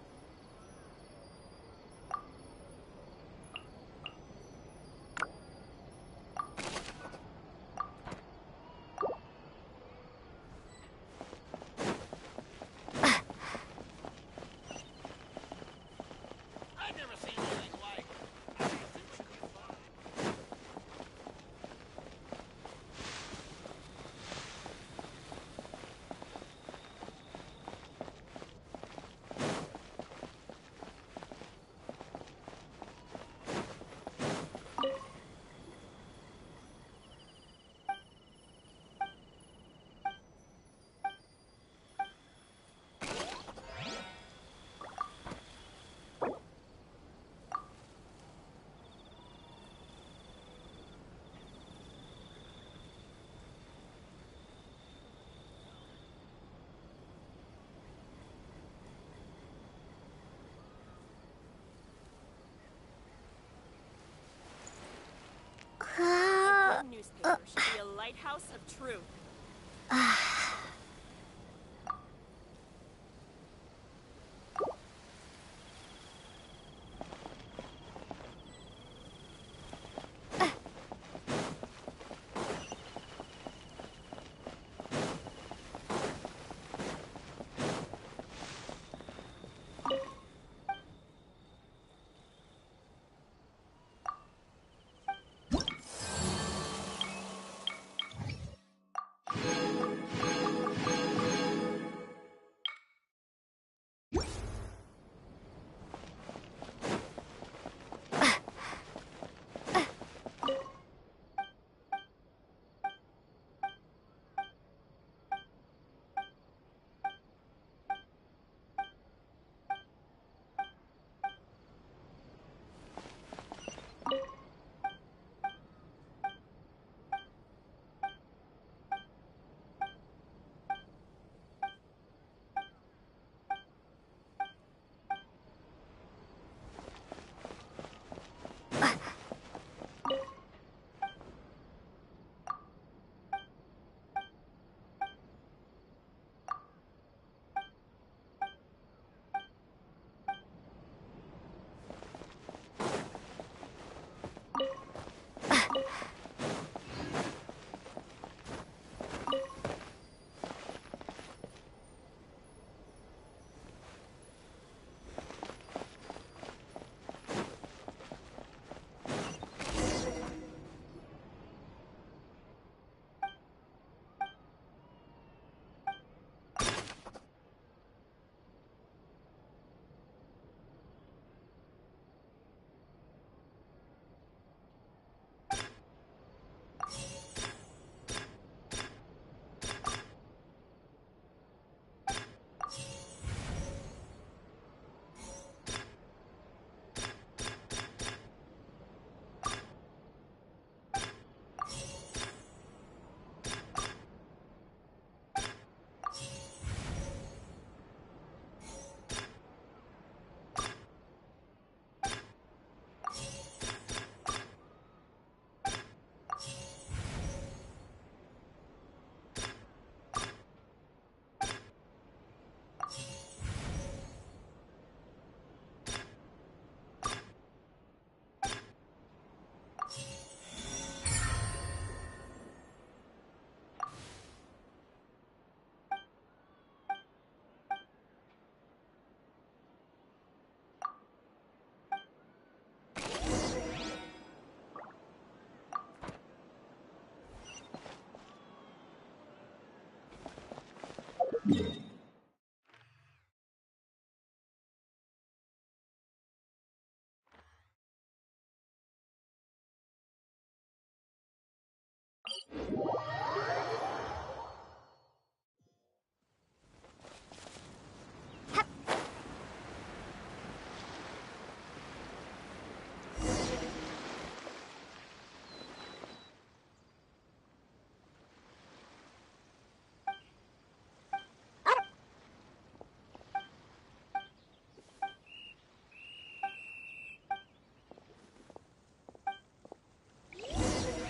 A good newspaper should be a lighthouse of truth.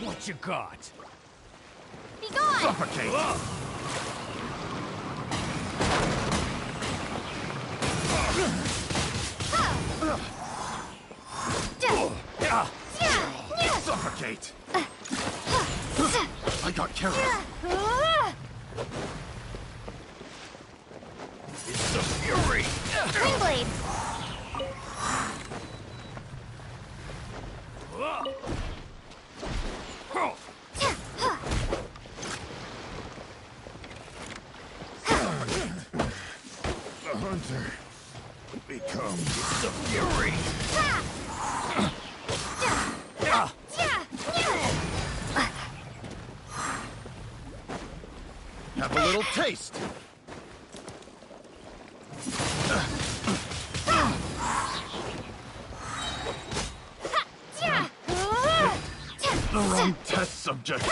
What you got? Be gone! Suffocate! Suffocate! I got carried. It's the fury! Windblade! The hunter becomes the fury! Have a little taste. The wrong test subject.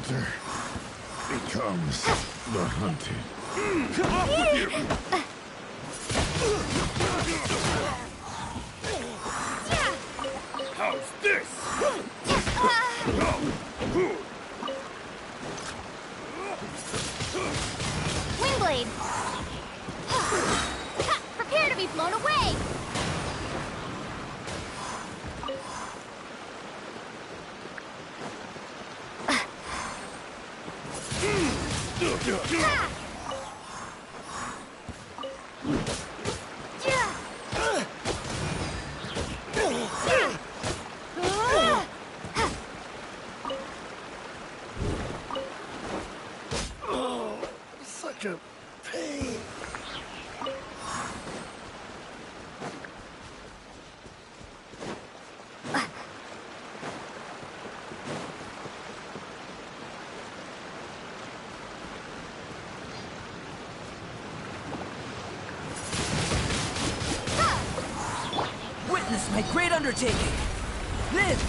hunter becomes the hunted. Off with you! How's this? Windblade! Prepare to be blown away! Such a pain. Witness my great undertaking! Live!